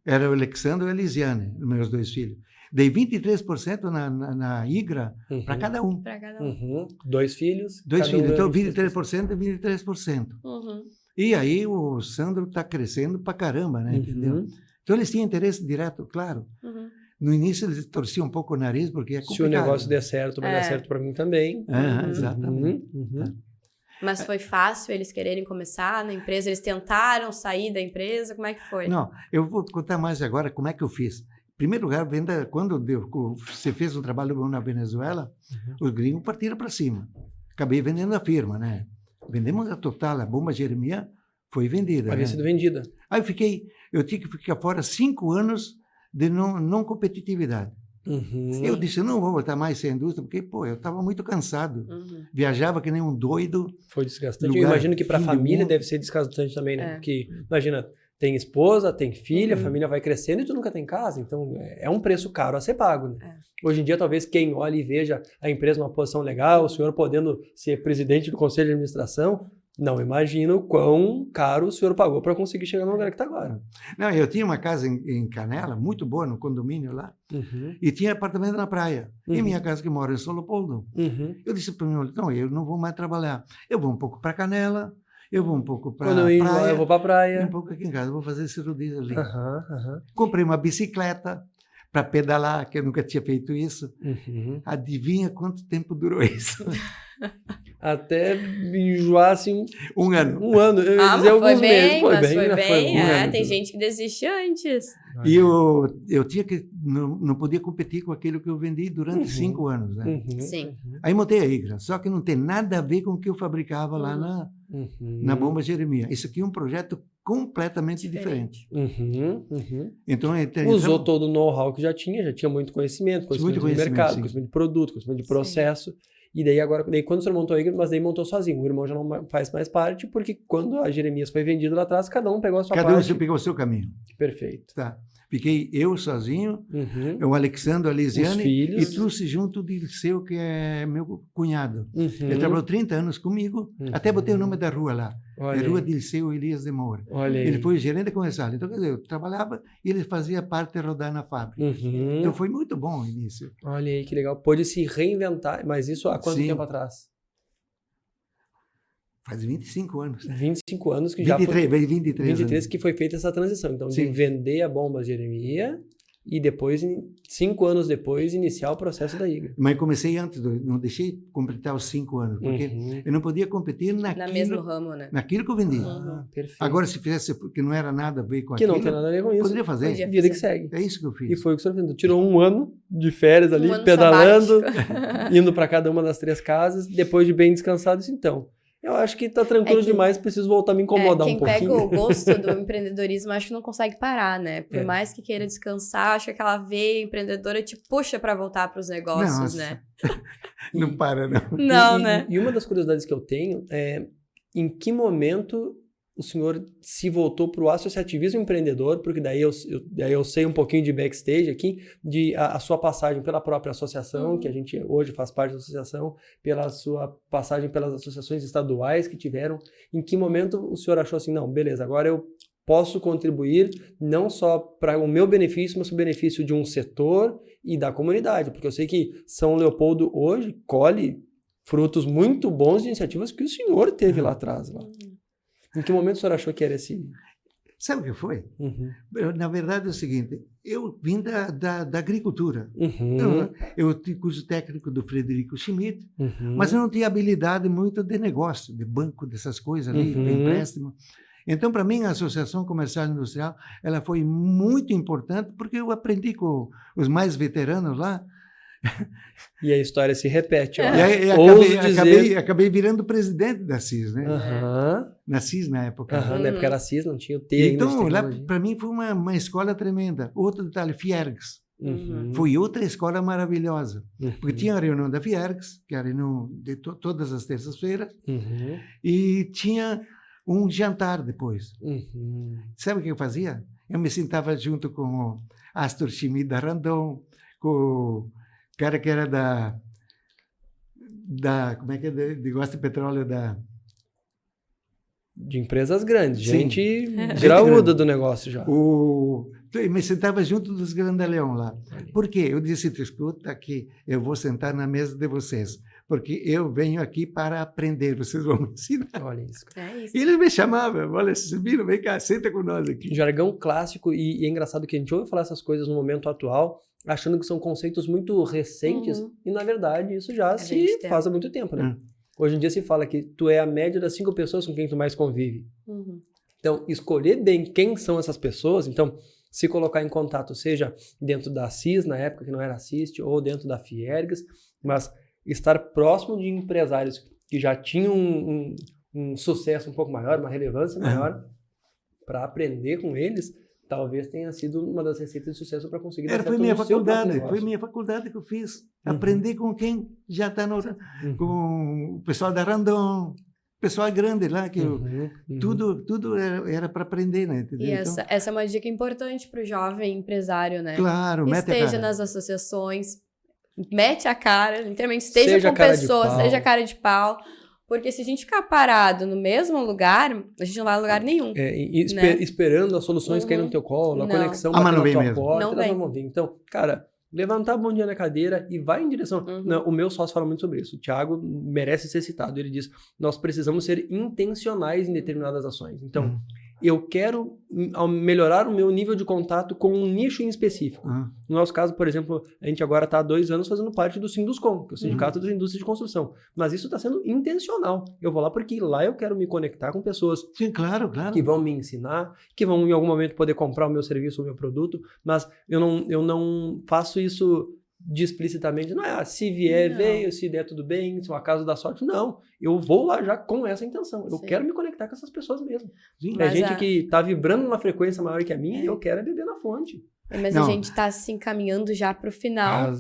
Era o Alexandre e a Elisiane, meus dois filhos. Dei 23% na IGRA para cada um. Para cada um. Dois filhos. Dois filhos. Então, 23% e 23%. E aí, o Sandro está crescendo para caramba, né? Entendeu? Então, eles tinham interesse direto, claro. No início eles torciam um pouco o nariz, porque é complicado. Se o negócio der certo, vai dar certo para mim também. Exatamente. Mas foi fácil eles quererem começar na empresa? Eles tentaram sair da empresa? Como é que foi? Não, eu vou contar mais agora como é que eu fiz. Em primeiro lugar, quando você fez um trabalho bom na Venezuela, os gringos partiram para cima. Acabei vendendo a firma, né? Vendemos a Total, a bomba Jeremias foi vendida. Havia sido vendida. Aí eu tinha que ficar fora 5 anos de não competitividade. Eu disse, não vou voltar mais sem indústria, porque, pô, eu estava muito cansado. Viajava que nem um doido. Foi desgastante. Eu imagino que para a família deve ser desgastante também, né? Porque, imagina, tem esposa, tem filha, a família vai crescendo e tu nunca tem casa. Então, é um preço caro a ser pago, né? Hoje em dia, talvez quem olhe e veja a empresa numa posição legal, o senhor podendo ser presidente do conselho de administração, não imagino quão caro o senhor pagou para conseguir chegar no lugar que está agora. Não, eu tinha uma casa em Canela, muito boa, no condomínio lá, e tinha apartamento na praia. E minha casa que mora em São Leopoldo. Eu disse para mim, não, eu não vou mais trabalhar. Eu vou um pouco para Canela, eu vou um pouco para praia. Quando eu ir lá, eu vou para a praia. E um pouco aqui em casa, eu vou fazer cirurgia ali. Comprei uma bicicleta para pedalar, que eu nunca tinha feito isso. Adivinha quanto tempo durou isso? Até enjoar, assim... Um ano. Um ano. Eu ia dizer alguns meses. Foi bem. Ano, tem gente que desiste antes. E eu tinha que... Não podia competir com aquilo que eu vendi durante 5 anos, né? Sim. Aí montei a Igra, só que não tem nada a ver com o que eu fabricava lá na bomba Jeremias. Isso aqui é um projeto completamente diferente. Então, usou todo o know-how que já tinha muito conhecimento do mercado, conhecimento de produto, conhecimento de processo. E daí quando o senhor montou a Igra, mas daí montou sozinho. O irmão já não faz mais parte, porque quando a Jeremias foi vendida lá atrás, cada um pegou a sua parte. Cada um pegou o seu caminho. Perfeito. Tá. Fiquei eu sozinho, o Alexandre, a Lisiane, e trouxe junto o Dirceu, que é meu cunhado. Ele trabalhou 30 anos comigo, até botei o nome da rua lá. É Rua Dirceu Elias de Moura. Ele foi gerente comercial. Então, quer dizer, eu trabalhava e ele fazia parte de rodar na fábrica. Então, foi muito bom o início. Olha aí, que legal. Pôde se reinventar, mas isso há quanto tempo atrás? Faz 25 anos. 25 anos que 23 que foi feita essa transição. Então, de vender a bomba Jeremias e depois, 5 anos depois, iniciar o processo da Igra. Mas comecei antes, não deixei completar os 5 anos, porque eu não podia competir naquilo... No mesmo ramo, né? Naquilo que eu vendia. Perfeito. Agora, se fizesse, porque não era nada a ver com aquilo... Que não tem nada a ver com isso. Poderia fazer. Vida que segue. É isso que eu fiz. E foi o que o senhor fez. Tirou 1 ano de férias ali, pedalando, indo para cada uma das 3 casas, depois de bem descansado, então... Eu acho que tá tranquilo demais, preciso voltar a me incomodar um pouquinho. Quem pega o gosto do empreendedorismo, acho que não consegue parar, né? Por mais que queira descansar, acho que aquela veia empreendedora te puxa para voltar para os negócios, né? Não para, não. Não, né? E uma das curiosidades que eu tenho é em que momento o senhor se voltou para o associativismo empreendedor, porque daí eu sei um pouquinho de backstage aqui, a sua passagem pela própria associação, que a gente hoje faz parte da associação, pela sua passagem pelas associações estaduais que tiveram. Em que momento o senhor achou assim, não, beleza, agora eu posso contribuir não só para o meu benefício, mas para o benefício de um setor e da comunidade, porque eu sei que São Leopoldo hoje colhe frutos muito bons de iniciativas que o senhor teve lá atrás. Em que momento o senhor achou que era esse... Sabe o que foi? Na verdade é o seguinte, eu vim da agricultura. Eu tinha curso técnico do Frederico Schmidt, mas eu não tinha habilidade muito de negócio, de banco, dessas coisas ali, de empréstimo. Então, para mim, a Associação Comercial e Industrial, ela foi muito importante, porque eu aprendi com os mais veteranos lá. E a história se repete. Acabei virando presidente da CIS, né? Na CIS, na época. Na época era CIS, não tinha o T ainda. Então, lá, para mim, foi uma escola tremenda. Outro detalhe, Fiergs. Foi outra escola maravilhosa. Porque tinha a reunião da Fiergs, que era a reunião de todas as terças-feiras, e tinha um jantar depois. Sabe o que eu fazia? Eu me sentava junto com o Astor Schmidt da Randon, com o cara que era como é que é, de negócio de petróleo de empresas grandes, gente graúda do negócio já. Eu me sentava junto dos grandalhão lá. Por quê? Eu disse, escuta aqui, eu vou sentar na mesa de vocês, porque eu venho aqui para aprender, vocês vão me ensinar. Olha isso. E eles me chamavam, olha, Silvino, vem cá, senta com nós aqui. Jargão clássico, e é engraçado que a gente ouve falar essas coisas no momento atual, achando que são conceitos muito recentes, e na verdade isso já se faz há muito tempo, né? Hoje em dia se fala que tu é a média das 5 pessoas com quem tu mais convive. Então, escolher bem quem são essas pessoas, então, se colocar em contato, seja dentro da CIS, na época que não era CIST, ou dentro da Fiergs, mas estar próximo de empresários que já tinham um sucesso um pouco maior, uma relevância maior, para aprender com eles, talvez tenha sido uma das receitas de sucesso para conseguir dar certo foi minha no seu próprio faculdade, negócio. foi minha faculdade que eu fiz. Aprender com quem já está com o pessoal da Randon, pessoal grande lá, que tudo era para aprender, né? Entendeu? E essa é uma dica importante para o jovem empresário, né? Claro, esteja nas associações, mete a cara, literalmente, esteja com pessoas, seja cara de pau. Porque se a gente ficar parado no mesmo lugar, a gente não vai a lugar nenhum. Esperando as soluções caírem no teu colo, a conexão bater na tua porta, elas não vão vir. Então, cara, levantar a bundinha na cadeira e vai em direção... Não, o meu sócio fala muito sobre isso. O Thiago merece ser citado. Ele diz, nós precisamos ser intencionais em determinadas ações. Então, eu quero melhorar o meu nível de contato com um nicho em específico. No nosso caso, por exemplo, a gente agora está há 2 anos fazendo parte do Sinduscom, que é o Sindicato das Indústrias de Construção. Mas isso está sendo intencional. Eu vou lá porque lá eu quero me conectar com pessoas que vão me ensinar, que vão em algum momento poder comprar o meu serviço, o meu produto, mas eu não faço isso explicitamente, não é se vier, veio, se der tudo bem, se o acaso dá sorte, não, eu vou lá já com essa intenção, eu quero me conectar com essas pessoas mesmo. É gente que tá vibrando numa frequência maior que a minha e eu quero beber na fonte. Mas a gente tá se encaminhando já pro final.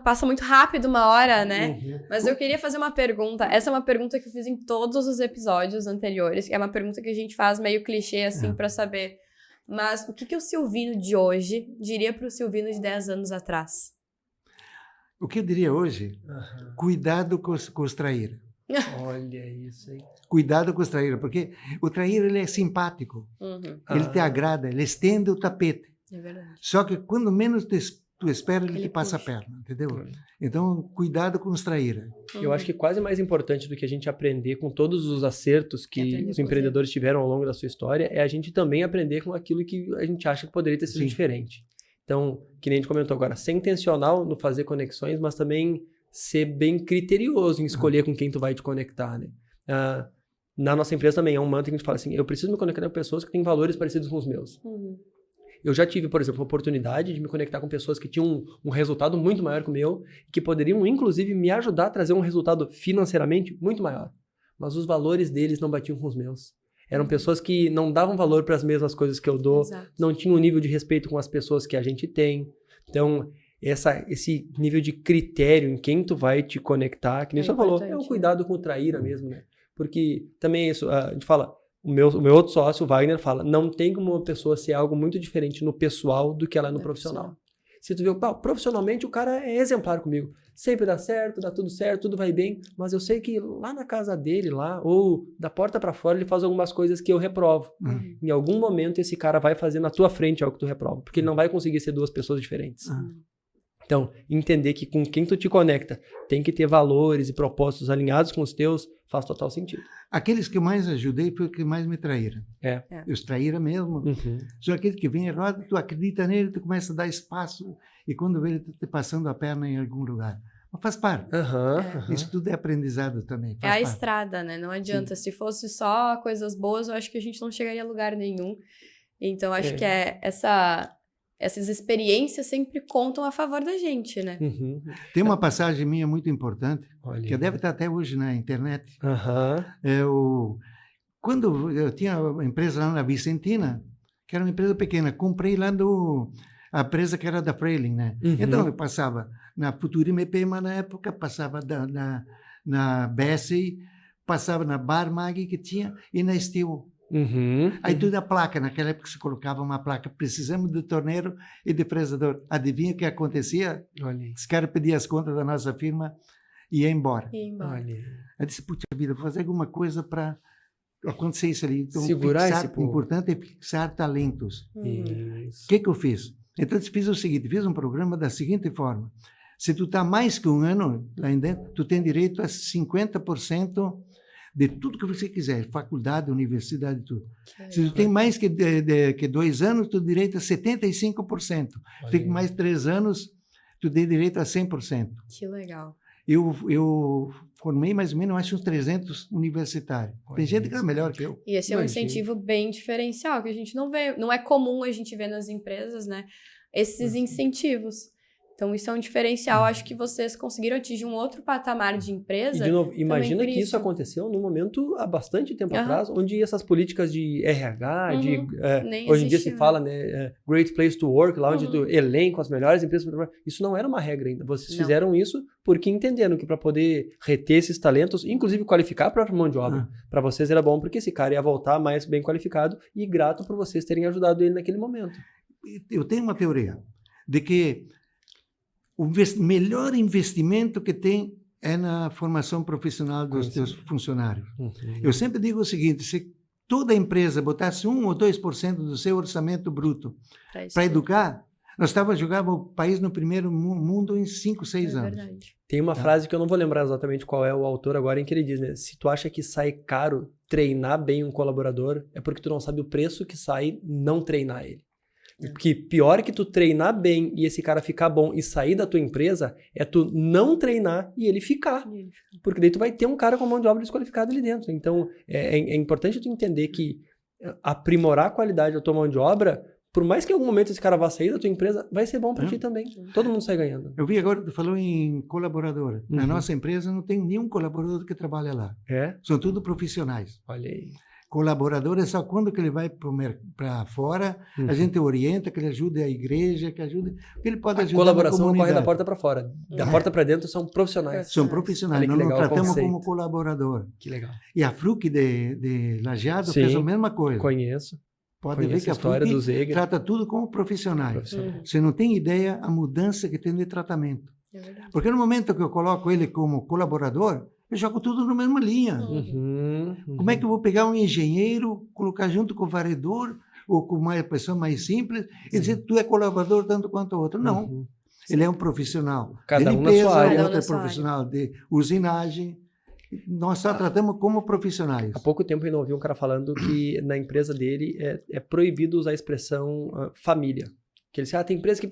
Passa muito rápido 1 hora, né? Mas eu queria fazer uma pergunta, essa é uma pergunta que eu fiz em todos os episódios anteriores, é uma pergunta que a gente faz meio clichê, assim, pra saber, mas o que o Silvino de hoje diria pro Silvino de 10 anos atrás? O que eu diria hoje? Cuidado com os traíras. Olha isso, hein? Cuidado com os traíras, porque o traíra ele é simpático. Ele te agrada, ele estende o tapete. É verdade. Só que quando menos tu espera, ele te passa a perna, entendeu? Então, cuidado com os traíras. Eu acho que quase mais importante do que a gente aprender com todos os acertos que os empreendedores tiveram ao longo da sua história, é a gente também aprender com aquilo que a gente acha que poderia ter sido diferente. Então, que nem a gente comentou agora, ser intencional no fazer conexões, mas também ser bem criterioso em escolher com quem tu vai te conectar, né? Na nossa empresa também é um mantra que a gente fala assim, eu preciso me conectar com pessoas que têm valores parecidos com os meus. Eu já tive, por exemplo, a oportunidade de me conectar com pessoas que tinham um resultado muito maior que o meu, que poderiam, inclusive, me ajudar a trazer um resultado financeiramente muito maior. Mas os valores deles não batiam com os meus. Eram pessoas que não davam valor para as mesmas coisas que eu dou, não tinham um nível de respeito com as pessoas que a gente tem. Então, esse nível de critério em quem tu vai te conectar, que nem você falou, é o cuidado com o traíra mesmo, né? Porque também é isso, a gente fala, o meu outro sócio, o Wagner, fala, não tem como uma pessoa ser algo muito diferente no pessoal do que ela é no profissional. Se tu vê, profissionalmente o cara é exemplar comigo. Sempre dá certo, dá tudo certo, tudo vai bem, mas eu sei que lá na casa dele, lá, ou da porta para fora, ele faz algumas coisas que eu reprovo. Em algum momento esse cara vai fazer na tua frente algo que tu reprova, porque ele não vai conseguir ser 2 pessoas diferentes. Então, entender que com quem tu te conecta tem que ter valores e propósitos alinhados com os teus, faz total sentido. Aqueles que eu mais ajudei foi os que mais me traíram. Os traíram mesmo. Só aquele que vem e roda, tu acredita nele, tu começa a dar espaço, e quando vê ele tá te passando a perna em algum lugar. Mas faz parte. Isso tudo é aprendizado também. É a estrada, né? Não adianta. Se fosse só coisas boas, eu acho que a gente não chegaria a lugar nenhum. Então, acho que essas experiências sempre contam a favor da gente, né? Tem uma passagem minha muito importante, que deve estar até hoje na internet. Quando eu tinha uma empresa lá na Vicentina, que era uma empresa pequena, comprei lá a empresa que era da Freiling, né? Então, eu passava na Futura MP, na época, passava na Bessie, passava na Barmag que tinha, e na Steel. Aí tudo a placa, naquela época se colocava uma placa, precisamos de torneiro e de fresador. Adivinha o que acontecia? Os caras pediam as contas da nossa firma e ia embora. Eu disse, puxa vida, vou fazer alguma coisa para acontecer isso ali. Então, segurar esse povo. O importante é fixar talentos. O que eu fiz? Então, eu fiz o seguinte, fiz um programa da seguinte forma. Se tu está mais que 1 ano lá dentro, tu tem direito a 50% de tudo que você quiser, faculdade, universidade, tudo. Se tu tem mais que 2 anos, tu tem direito a 75%. Fica mais 3 anos, tu tem direito a 100%. Que legal. Eu formei mais ou menos, acho, uns 300 universitários. Tem gente que é melhor que eu. E esse é um incentivo bem diferencial, que a gente não vê, não é comum a gente ver nas empresas, né? Esses incentivos. Então, isso é um diferencial. Acho que vocês conseguiram atingir um outro patamar de empresa. E, de novo, imagina que isso aconteceu num momento há bastante tempo atrás, onde essas políticas de RH, hoje em dia se fala, né, Great Place to Work, lá onde tu elenca as melhores empresas, isso não era uma regra ainda. Vocês fizeram isso porque entenderam que para poder reter esses talentos, inclusive qualificar a própria mão de obra, para vocês era bom, porque esse cara ia voltar mais bem qualificado e grato por vocês terem ajudado ele naquele momento. Eu tenho uma teoria de que o melhor investimento que tem é na formação profissional dos teus funcionários. Eu sempre digo o seguinte, se toda empresa botasse 1 ou 2% do seu orçamento bruto para educar, nós jogávamos o país no primeiro mundo em 5, 6 anos. Verdade. Tem uma frase que eu não vou lembrar exatamente qual é o autor agora, em que ele diz, né? Se tu acha que sai caro treinar bem um colaborador, é porque tu não sabe o preço que sai não treinar ele. Porque pior que tu treinar bem e esse cara ficar bom e sair da tua empresa é tu não treinar e ele ficar. Porque daí tu vai ter um cara com mão de obra desqualificada ali dentro. Então, é importante tu entender que aprimorar a qualidade da tua mão de obra, por mais que em algum momento esse cara vá sair da tua empresa, vai ser bom para ti também. Todo mundo sai ganhando. Eu vi agora, tu falou em colaborador. Na nossa empresa não tem nenhum colaborador que trabalha lá. São tudo profissionais. Olha aí. Colaborador é só quando que ele vai para fora, a gente orienta, que ele ajude a igreja, que ajude, que ele pode ajudar. A colaboração não corre da porta para fora, da porta para dentro são profissionais. São profissionais, nós não tratamos como colaborador. Que legal. E a Fruc de Lajeado fez a mesma coisa. Conheço. Pode ver que a Fruc trata tudo como profissionais. Você não tem ideia a mudança que tem de tratamento. Porque no momento que eu coloco ele como colaborador, eu jogo tudo na mesma linha. Como é que eu vou pegar um engenheiro, colocar junto com o varredor, ou com uma pessoa mais simples, e dizer que tu é colaborador tanto quanto o outro? Não. Ele é um profissional cada de limpeza, na sua área. outro é profissional de usinagem. Nós só tratamos como profissionais. Há pouco tempo eu ainda ouvi um cara falando que na empresa dele é proibido usar a expressão família. Que ele disse, tem empresa que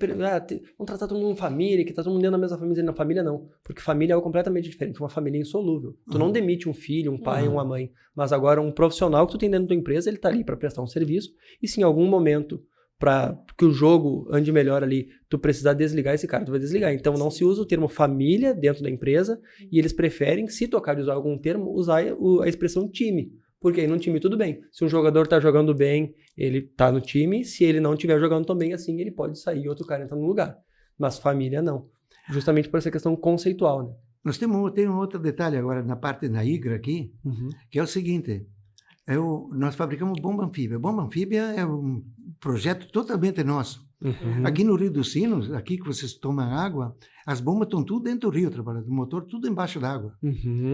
vão tratar todo mundo em família, que tá todo mundo dentro da mesma família. Na família não, porque família é algo completamente diferente, uma família insolúvel. Tu não demite um filho, um pai, uma mãe, mas agora um profissional que tu tem dentro da tua empresa, ele tá ali para prestar um serviço, e se em algum momento, para que o jogo ande melhor ali, tu precisar desligar esse cara, tu vai desligar. Então não se usa o termo família dentro da empresa, e eles preferem, se tocar de usar algum termo, usar a expressão time. Porque aí no time tudo bem. Se um jogador tá jogando bem, ele tá no time. Se ele não estiver jogando tão bem assim, ele pode sair e outro cara entra no lugar. Mas família não. Justamente por essa questão conceitual, né? Nós temos um outro detalhe agora na parte da Igra aqui, que é o seguinte. Nós fabricamos bomba anfíbia. Bomba anfíbia é um projeto totalmente nosso. Aqui no Rio dos Sinos, aqui que vocês tomam água, as bombas estão tudo dentro do rio, trabalhando, o motor tudo embaixo d'água.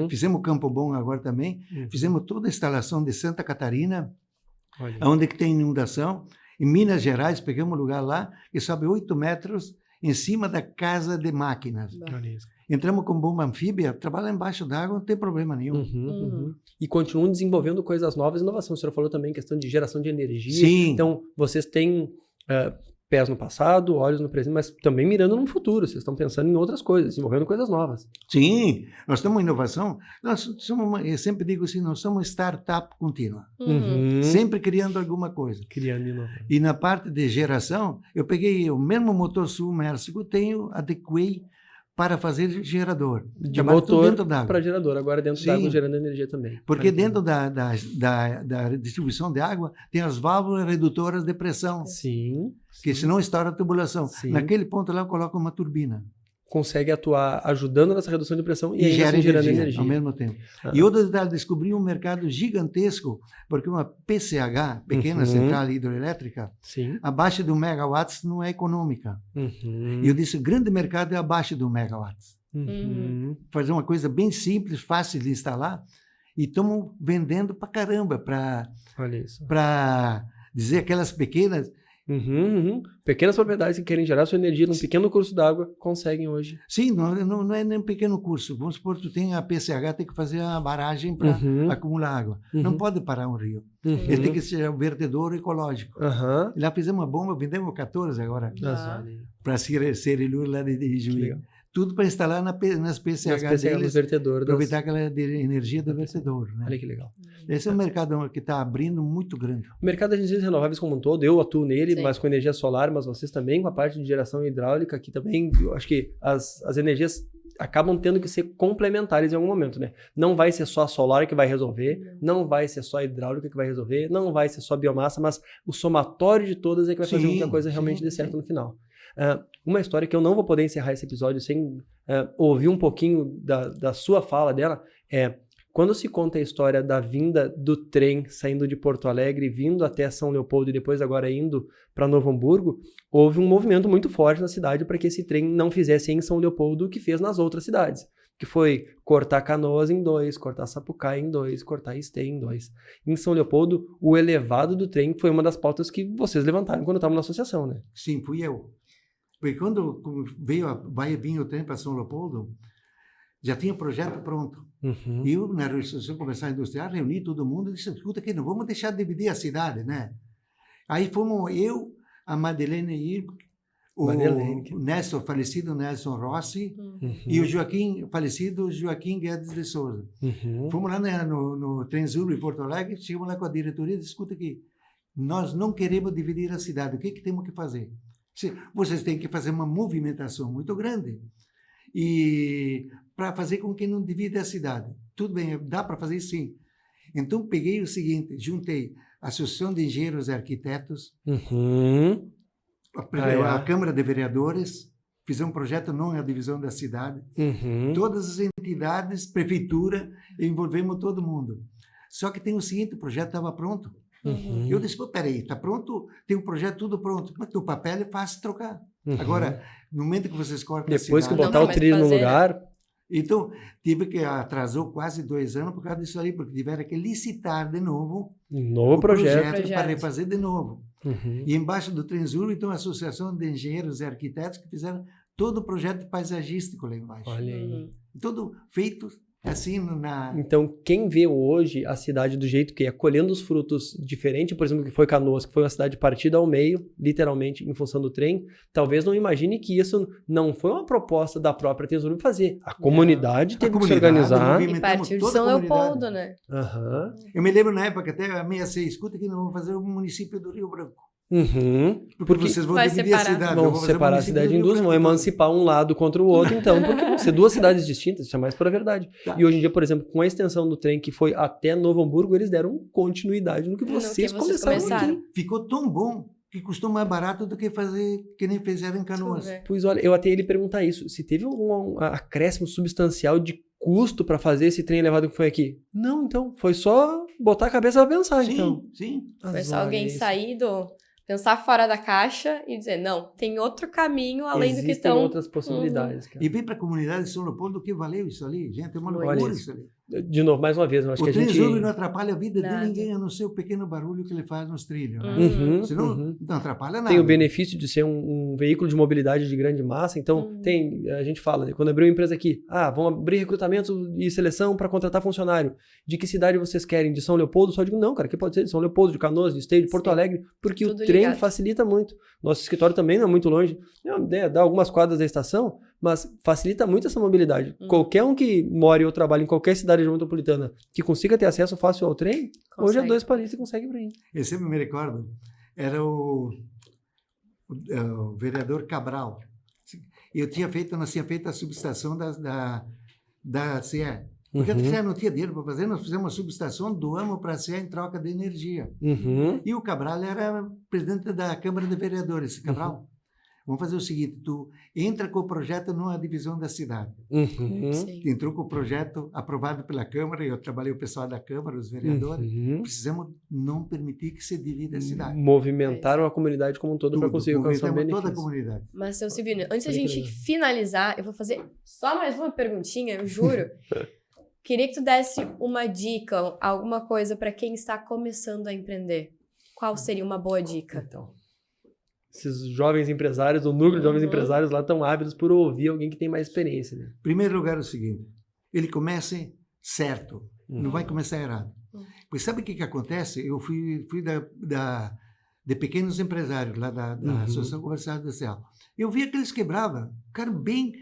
Fizemos Campo Bom agora também, fizemos toda a instalação de Santa Catarina, onde que tem inundação. Em Minas Gerais, pegamos um lugar lá que sobe 8 metros em cima da casa de máquinas. Entramos com bomba anfíbia, trabalha embaixo d'água, não tem problema nenhum. E continuam desenvolvendo coisas novas, inovação. O senhor falou também questão de geração de energia. Sim. Então, vocês têm pés no passado, olhos no presente, mas também mirando no futuro. Vocês estão pensando em outras coisas, desenvolvendo coisas novas. Sim, nós estamos em inovação. Eu sempre digo assim, nós somos startup contínua. Sempre criando alguma coisa. Criando e inovando. E na parte de geração, eu peguei o mesmo motor submerso, tenho adequei para fazer gerador. De motor para gerador, agora dentro da água gerando energia também. Porque dentro da distribuição de água tem as válvulas redutoras de pressão. Sim. Que senão estoura a tubulação. Naquele ponto lá eu coloco uma turbina. Consegue atuar ajudando nessa redução de pressão e ainda assim gerando energia ao mesmo tempo. E outro detalhe, descobri um mercado gigantesco, porque uma PCH, pequena central hidroelétrica, abaixo de 1 megawatts não é econômica. E eu disse, o grande mercado é abaixo de 1 megawatts. Fazer uma coisa bem simples, fácil de instalar, e estamos vendendo para caramba, para dizer aquelas pequenas. Pequenas propriedades que querem gerar sua energia num pequeno curso d'água conseguem hoje. Sim, não é nem um pequeno curso. Vamos supor que tu tem a PCH, tem que fazer a barragem para acumular água. Não pode parar um rio. Ele tem que ser um vertedouro ecológico. Lá fizemos uma bomba, vendemos 14 agora para Serilur lá de Juiz. Tudo para instalar nas PCH deles, aproveitar aquela energia do vertedouro. Né? Olha que legal. Esse é um mercado que está abrindo muito grande. O mercado de energias renováveis como um todo, eu atuo nele, mas com energia solar, mas vocês também com a parte de geração hidráulica, que também, eu acho que as energias acabam tendo que ser complementares em algum momento, né? Não vai ser só a solar que vai resolver, não vai ser só a hidráulica que vai resolver, não vai ser só a biomassa, mas o somatório de todas é que vai fazer com que a coisa realmente dê certo no final. Uma história que eu não vou poder encerrar esse episódio sem ouvir um pouquinho da sua fala dela é quando se conta a história da vinda do trem saindo de Porto Alegre, vindo até São Leopoldo e depois agora indo para Novo Hamburgo, houve um movimento muito forte na cidade para que esse trem não fizesse em São Leopoldo o que fez nas outras cidades, que foi cortar Canoas em 2, cortar Sapucaí em 2, cortar Esteio em 2. Em São Leopoldo, o elevado do trem foi uma das pautas que vocês levantaram quando estavam na associação, né? Sim, fui eu. Porque quando vai vir o trem para São Leopoldo, já tinha o projeto pronto. E eu, na Associação Comercial Industrial, reuni todo mundo e disse, escuta aqui, não vamos deixar de dividir a cidade, né? Aí fomos eu, a Madeleine e o Nelson, falecido Nelson Rossi, e o Joaquim, falecido Joaquim Guedes de Souza. Fomos lá no Trenzuro em Porto Alegre, chegamos lá com a diretoria e disse, escuta aqui, nós não queremos dividir a cidade, o que temos que fazer? Vocês têm que fazer uma movimentação muito grande e para fazer com que não divida a cidade. Tudo bem, dá para fazer sim. Então, peguei o seguinte, juntei a Associação de Engenheiros e Arquitetos, a Câmara de Vereadores, fizemos um projeto, não é a divisão da cidade, todas as entidades, prefeitura, envolvemos todo mundo. Só que tem o seguinte, o projeto estava pronto. Eu disse, peraí, está pronto, tem um projeto tudo pronto, mas o papel é fácil de trocar. Agora, no momento que vocês cortam depois que botar o trilho no lugar... Então, tive que atrasou quase 2 anos por causa disso aí, porque tiveram que licitar de novo o projeto para refazer de novo. E embaixo do Trenzuro, então, a Associação de Engenheiros e Arquitetos que fizeram todo o projeto paisagístico lá embaixo. Olha aí. Tudo feito assim Então, quem vê hoje a cidade do jeito que é, colhendo os frutos diferente, por exemplo, que foi Canoas, que foi uma cidade partida ao meio, literalmente, em função do trem, talvez não imagine que isso não foi uma proposta da própria Tesouro fazer. A comunidade teve que se organizar. E partiu de São Leopoldo, né? Eu me lembro na época, até a 66, escuta que nós vamos fazer o município do Rio Branco. Porque vocês vão dividir a cidade. Vão separar a cidade em duas, vão emancipar um lado contra o outro, então, porque vão ser 2 cidades distintas, isso é mais pura verdade. E hoje em dia, por exemplo, com a extensão do trem que foi até Novo Hamburgo, eles deram continuidade no que vocês começaram aqui. Ficou tão bom que custou mais barato do que fazer, que nem fizeram em Canoas. Pois olha, eu até ia lhe perguntar isso, se teve algum acréscimo substancial de custo para fazer esse trem elevado que foi aqui? Não, então, foi só botar a cabeça para pensar, então. Sim. Foi só alguém sair pensar fora da caixa e dizer, não, tem outro caminho além do que estão... Existem outras possibilidades. E vem para a comunidade de São Leopoldo o que valeu isso ali. Gente, é uma loucura isso ali. De novo, mais uma vez, eu acho que a gente... O Trenzuro não atrapalha a vida de ninguém, a não ser o pequeno barulho que ele faz nos trilhos. Né? Senão, não atrapalha nada. Tem o benefício de ser um veículo de mobilidade de grande massa, então a gente fala, quando abriu uma empresa aqui, vamos abrir recrutamento e seleção para contratar funcionário. De que cidade vocês querem? De São Leopoldo? Só digo, não, cara, que pode ser de São Leopoldo, de Canoas, de Esteio, de Porto Alegre, porque o trem facilita muito. Nosso escritório também não é muito longe, dá algumas quadras da estação, mas facilita muito essa mobilidade. Qualquer um que mora ou trabalha em qualquer cidade metropolitana que consiga ter acesso fácil ao trem, hoje é 2 palitos e consegue ir. Eu sempre me recordo, era o vereador Cabral. Nós tínhamos feito a subestação da CE. Porque a CE não tinha dinheiro para fazer, nós fizemos uma subestação, doamos para a CE em troca de energia. E o Cabral era presidente da Câmara de Vereadores, Cabral. Vamos fazer o seguinte, tu entra com o projeto numa divisão da cidade. Entrou com o projeto aprovado pela Câmara, eu trabalhei o pessoal da Câmara, os vereadores, precisamos não permitir que se divida a cidade. Movimentaram a comunidade como um todo para conseguir alcançar o benefício. Toda a comunidade. Mas, seu Silvino, antes da gente finalizar, eu vou fazer só mais uma perguntinha, eu juro. Queria que tu desse uma dica, alguma coisa para quem está começando a empreender. Qual seria uma boa dica? Então, Esses jovens empresários, o núcleo de jovens empresários lá estão ávidos por ouvir alguém que tem mais experiência, né? Em primeiro lugar, é o seguinte, ele comece certo, não vai começar errado. Pois sabe o que acontece? Eu fui de pequenos empresários lá da Associação Comercial Industrial. Eu via que eles quebravam, o cara bem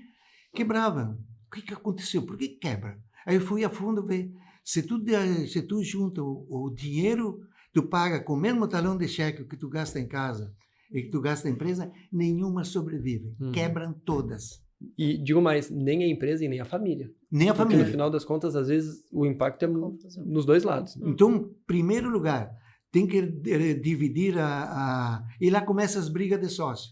quebrava. O que aconteceu? Por que quebra? Aí eu fui a fundo ver. Se tu junta o dinheiro, tu paga com o mesmo talão de cheque que tu gasta em casa e que tu gasta em empresa, nenhuma sobrevive. Quebram todas. E digo mais, nem a empresa e nem a família. Nem a Porque família. no final das contas, às vezes, o impacto é nos dois lados. Então, em primeiro lugar, tem que dividir e lá começam as brigas de sócio.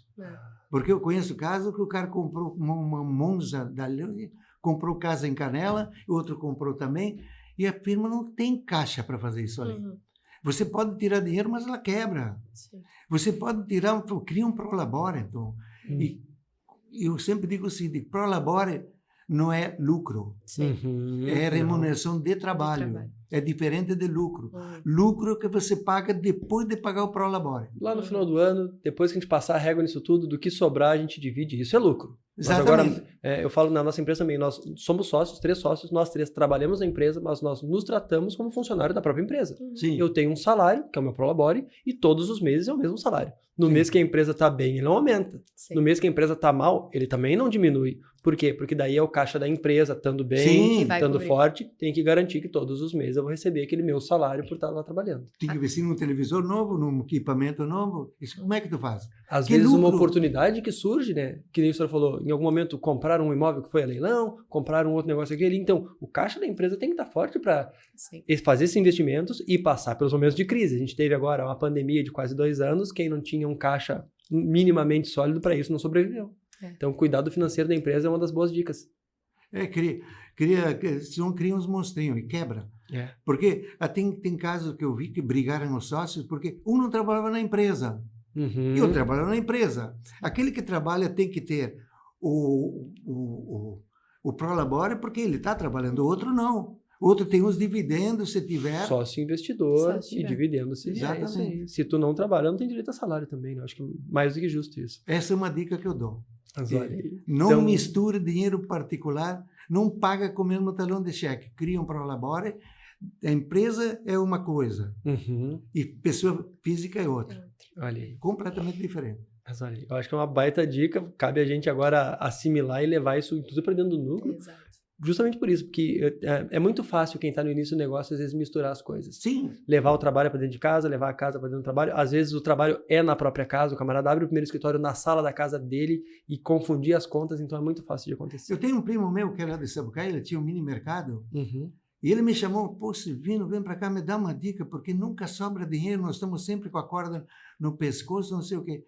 Porque eu conheço casos que o cara comprou uma Monza da Alemanha, comprou casa em Canela, o outro comprou também, e a firma não tem caixa para fazer isso ali. Você pode tirar dinheiro, mas ela quebra. Sim. Você pode cria um prolabore, então. E eu sempre digo o seguinte, prolabore não é lucro, é remuneração de trabalho. É diferente de lucro. Lucro que você paga depois de pagar o prolabore. Lá no final do ano, depois que a gente passar a régua nisso tudo, do que sobrar a gente divide. Isso é lucro. Exatamente. Mas agora, eu falo na nossa empresa também, nós somos sócios, 3 sócios, nós 3 trabalhamos na empresa, mas nós nos tratamos como funcionário da própria empresa. Sim. Eu tenho um salário, que é o meu prolabore, e todos os meses é o mesmo salário. No mês que a empresa está bem, ele não aumenta. Sim. No mês que a empresa está mal, ele também não diminui. Por quê? Porque daí é o caixa da empresa, estando bem, estando forte, tem que garantir que todos os meses eu vou receber aquele meu salário por estar lá trabalhando. Tem que investir num televisor novo, num equipamento novo. Isso, como é que tu faz? Às vezes lucro. Uma oportunidade que surge, né? Que nem o senhor falou, em algum momento comprar um imóvel que foi a leilão, comprar um outro negócio aqui. Então, o caixa da empresa tem que estar forte para fazer esses investimentos e passar pelos momentos de crise. A gente teve agora uma pandemia de quase 2 anos, quem não tinha um caixa minimamente sólido para isso não sobreviveu. Então, cuidado financeiro da empresa é uma das boas dicas. Senão cria uns monstrinhos e quebra. Porque tem casos que eu vi que brigaram os sócios porque um não trabalhava na empresa e outro trabalhava na empresa. Aquele que trabalha tem que ter o prolabore porque ele está trabalhando, o outro não. O outro tem os dividendos, se tiver. Sócio investidor e dividendo se vier. Exatamente. Se tu não trabalha, não tem direito a salário também. Né? Acho que mais do que justo isso. Essa é uma dica que eu dou. Não misture dinheiro particular, não paga com o mesmo talão de cheque. Cria um prolabore. A empresa é uma coisa e pessoa física é outra. Olha aí. Completamente diferente. Mas olha aí, eu acho que é uma baita dica. Cabe a gente agora assimilar e levar isso tudo para dentro do núcleo. Exato. Justamente por isso, porque é muito fácil quem está no início do negócio, às vezes, misturar as coisas. Sim. Levar o trabalho para dentro de casa, levar a casa para dentro do trabalho. Às vezes o trabalho é na própria casa, o camarada abre o primeiro escritório na sala da casa dele e confundir as contas, então é muito fácil de acontecer. Eu tenho um primo meu que era de Sabucaí, ele tinha um mini mercado, e ele me chamou, pô, Silvino, vem para cá, me dá uma dica, porque nunca sobra dinheiro, nós estamos sempre com a corda no pescoço, não sei o quê.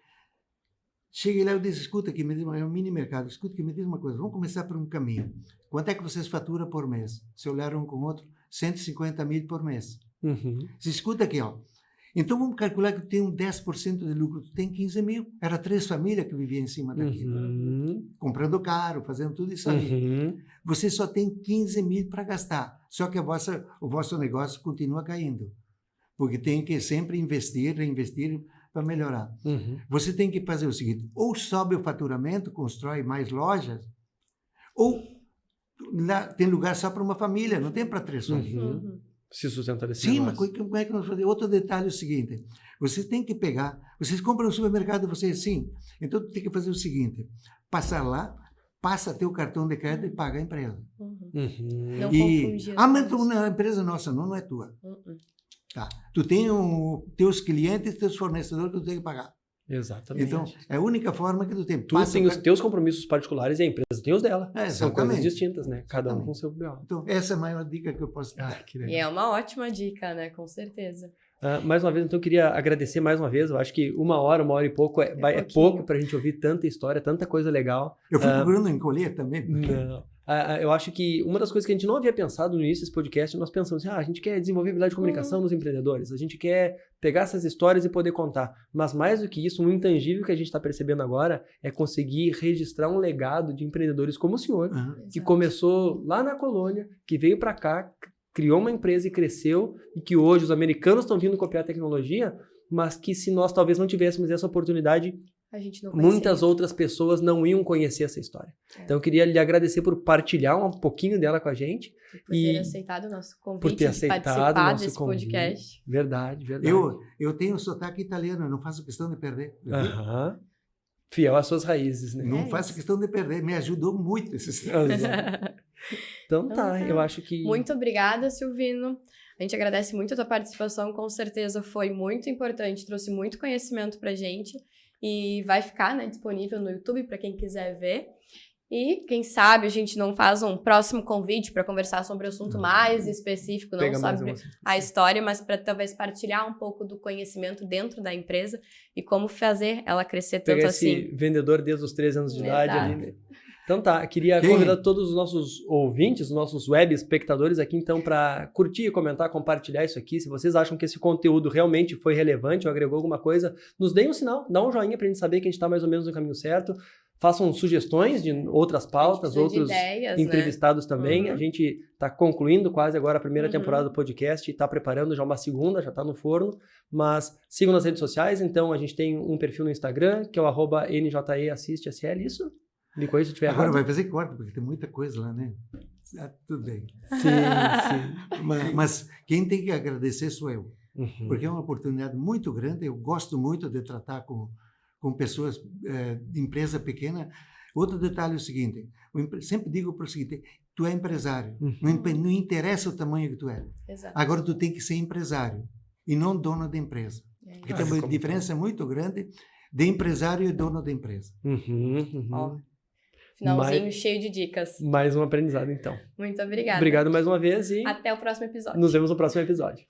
Cheguei lá e disse, escuta aqui, é um mini mercado, escuta aqui, me diz uma coisa, vamos começar por um caminho. Quanto é que vocês faturam por mês? Se olharam um com o outro, 150 mil por mês. Se escuta aqui, ó. Então vamos calcular que tu tem um 10% de lucro, tu tem 15 mil. Era 3 famílias que viviam em cima daquilo. Comprando caro, fazendo tudo isso aí. Você só tem 15 mil para gastar. Só que o vosso negócio continua caindo. Porque tem que sempre investir, reinvestir, para melhorar. Você tem que fazer o seguinte, ou sobe o faturamento, constrói mais lojas, ou lá tem lugar só para uma família, não tem para 3 famílias. Se sustentar desse Sim, negócio. mas como é que nós fazemos? Outro detalhe é o seguinte, vocês têm que pegar, vocês compram no supermercado, vocês sim, então tem que fazer o seguinte, passar lá, passa teu cartão de crédito e paga a empresa. Não confundir. Mas a empresa nossa não é tua. Tá. Tu tem teus clientes, teus fornecedores que tu tem que pagar. Exatamente. Então, é a única forma que tu tem. Tu tem os teus compromissos particulares e a empresa tem os dela. São coisas distintas, né? Cada um com o seu B.O. Então, essa é a maior dica que eu posso dar. E é uma ótima dica, né? Com certeza. Mais uma vez, então, eu queria agradecer mais uma vez. Eu acho que 1 hora, 1 hora e pouco é pouco para a gente ouvir tanta história, tanta coisa legal. Eu fui procurando encolher também. Não. Eu acho que uma das coisas que a gente não havia pensado no início desse podcast, nós pensamos assim, a gente quer desenvolver habilidade de comunicação nos empreendedores, a gente quer pegar essas histórias e poder contar. Mas mais do que isso, um intangível que a gente está percebendo agora é conseguir registrar um legado de empreendedores como o senhor, que começou lá na colônia, que veio para cá, criou uma empresa e cresceu, e que hoje os americanos estão vindo copiar a tecnologia, mas que se nós talvez não tivéssemos essa oportunidade, a gente não conhecia. Muitas outras pessoas não iam conhecer essa história. Então, eu queria lhe agradecer por partilhar um pouquinho dela com a gente. Por ter aceitado o nosso convite, por ter aceitado participar nosso desse convite. podcast. Verdade, verdade. Eu tenho sotaque italiano, eu não faço questão de perder. Fiel às suas raízes, né? Não faço questão de perder, me ajudou muito esse Então tá, eu acho que... Muito obrigada, Silvino. A gente agradece muito a tua participação, com certeza foi muito importante, trouxe muito conhecimento pra gente e vai ficar, né, disponível no YouTube para quem quiser ver. E quem sabe a gente não faz um próximo convite para conversar sobre o assunto mais específico, não sobre a história, mas para talvez partilhar um pouco do conhecimento dentro da empresa e como fazer ela crescer tanto assim. Esse vendedor desde os 13 anos de idade ali, né? Então tá, queria convidar todos os nossos ouvintes, os nossos web espectadores aqui, então, para curtir, comentar, compartilhar isso aqui. Se vocês acham que esse conteúdo realmente foi relevante ou agregou alguma coisa, nos deem um sinal, dá um joinha pra gente saber que a gente tá mais ou menos no caminho certo. Façam sugestões de outras pautas, outros ideias, entrevistados, né? Também. A gente tá concluindo quase agora a primeira temporada do podcast e tá preparando já uma segunda, já tá no forno. Mas sigam nas redes sociais, então a gente tem um perfil no Instagram, que é o @NJEAssistesL, isso? Me corrija se eu estiver errado. Agora vai fazer corte, porque tem muita coisa lá, né? Tudo bem. Sim. Mas quem tem que agradecer sou eu. Porque é uma oportunidade muito grande. Eu gosto muito de tratar com pessoas de empresa pequena. Outro detalhe é o seguinte, eu sempre digo para o seguinte, tu é empresário, não interessa o tamanho que tu é. Exato. Agora tu tem que ser empresário e não dono da empresa. Porque tem uma diferença muito grande de empresário e dono da empresa. Ó, finalzinho cheio de dicas. Mais um aprendizado, então. Muito obrigada. Obrigado mais uma vez e... até o próximo episódio. Nos vemos no próximo episódio.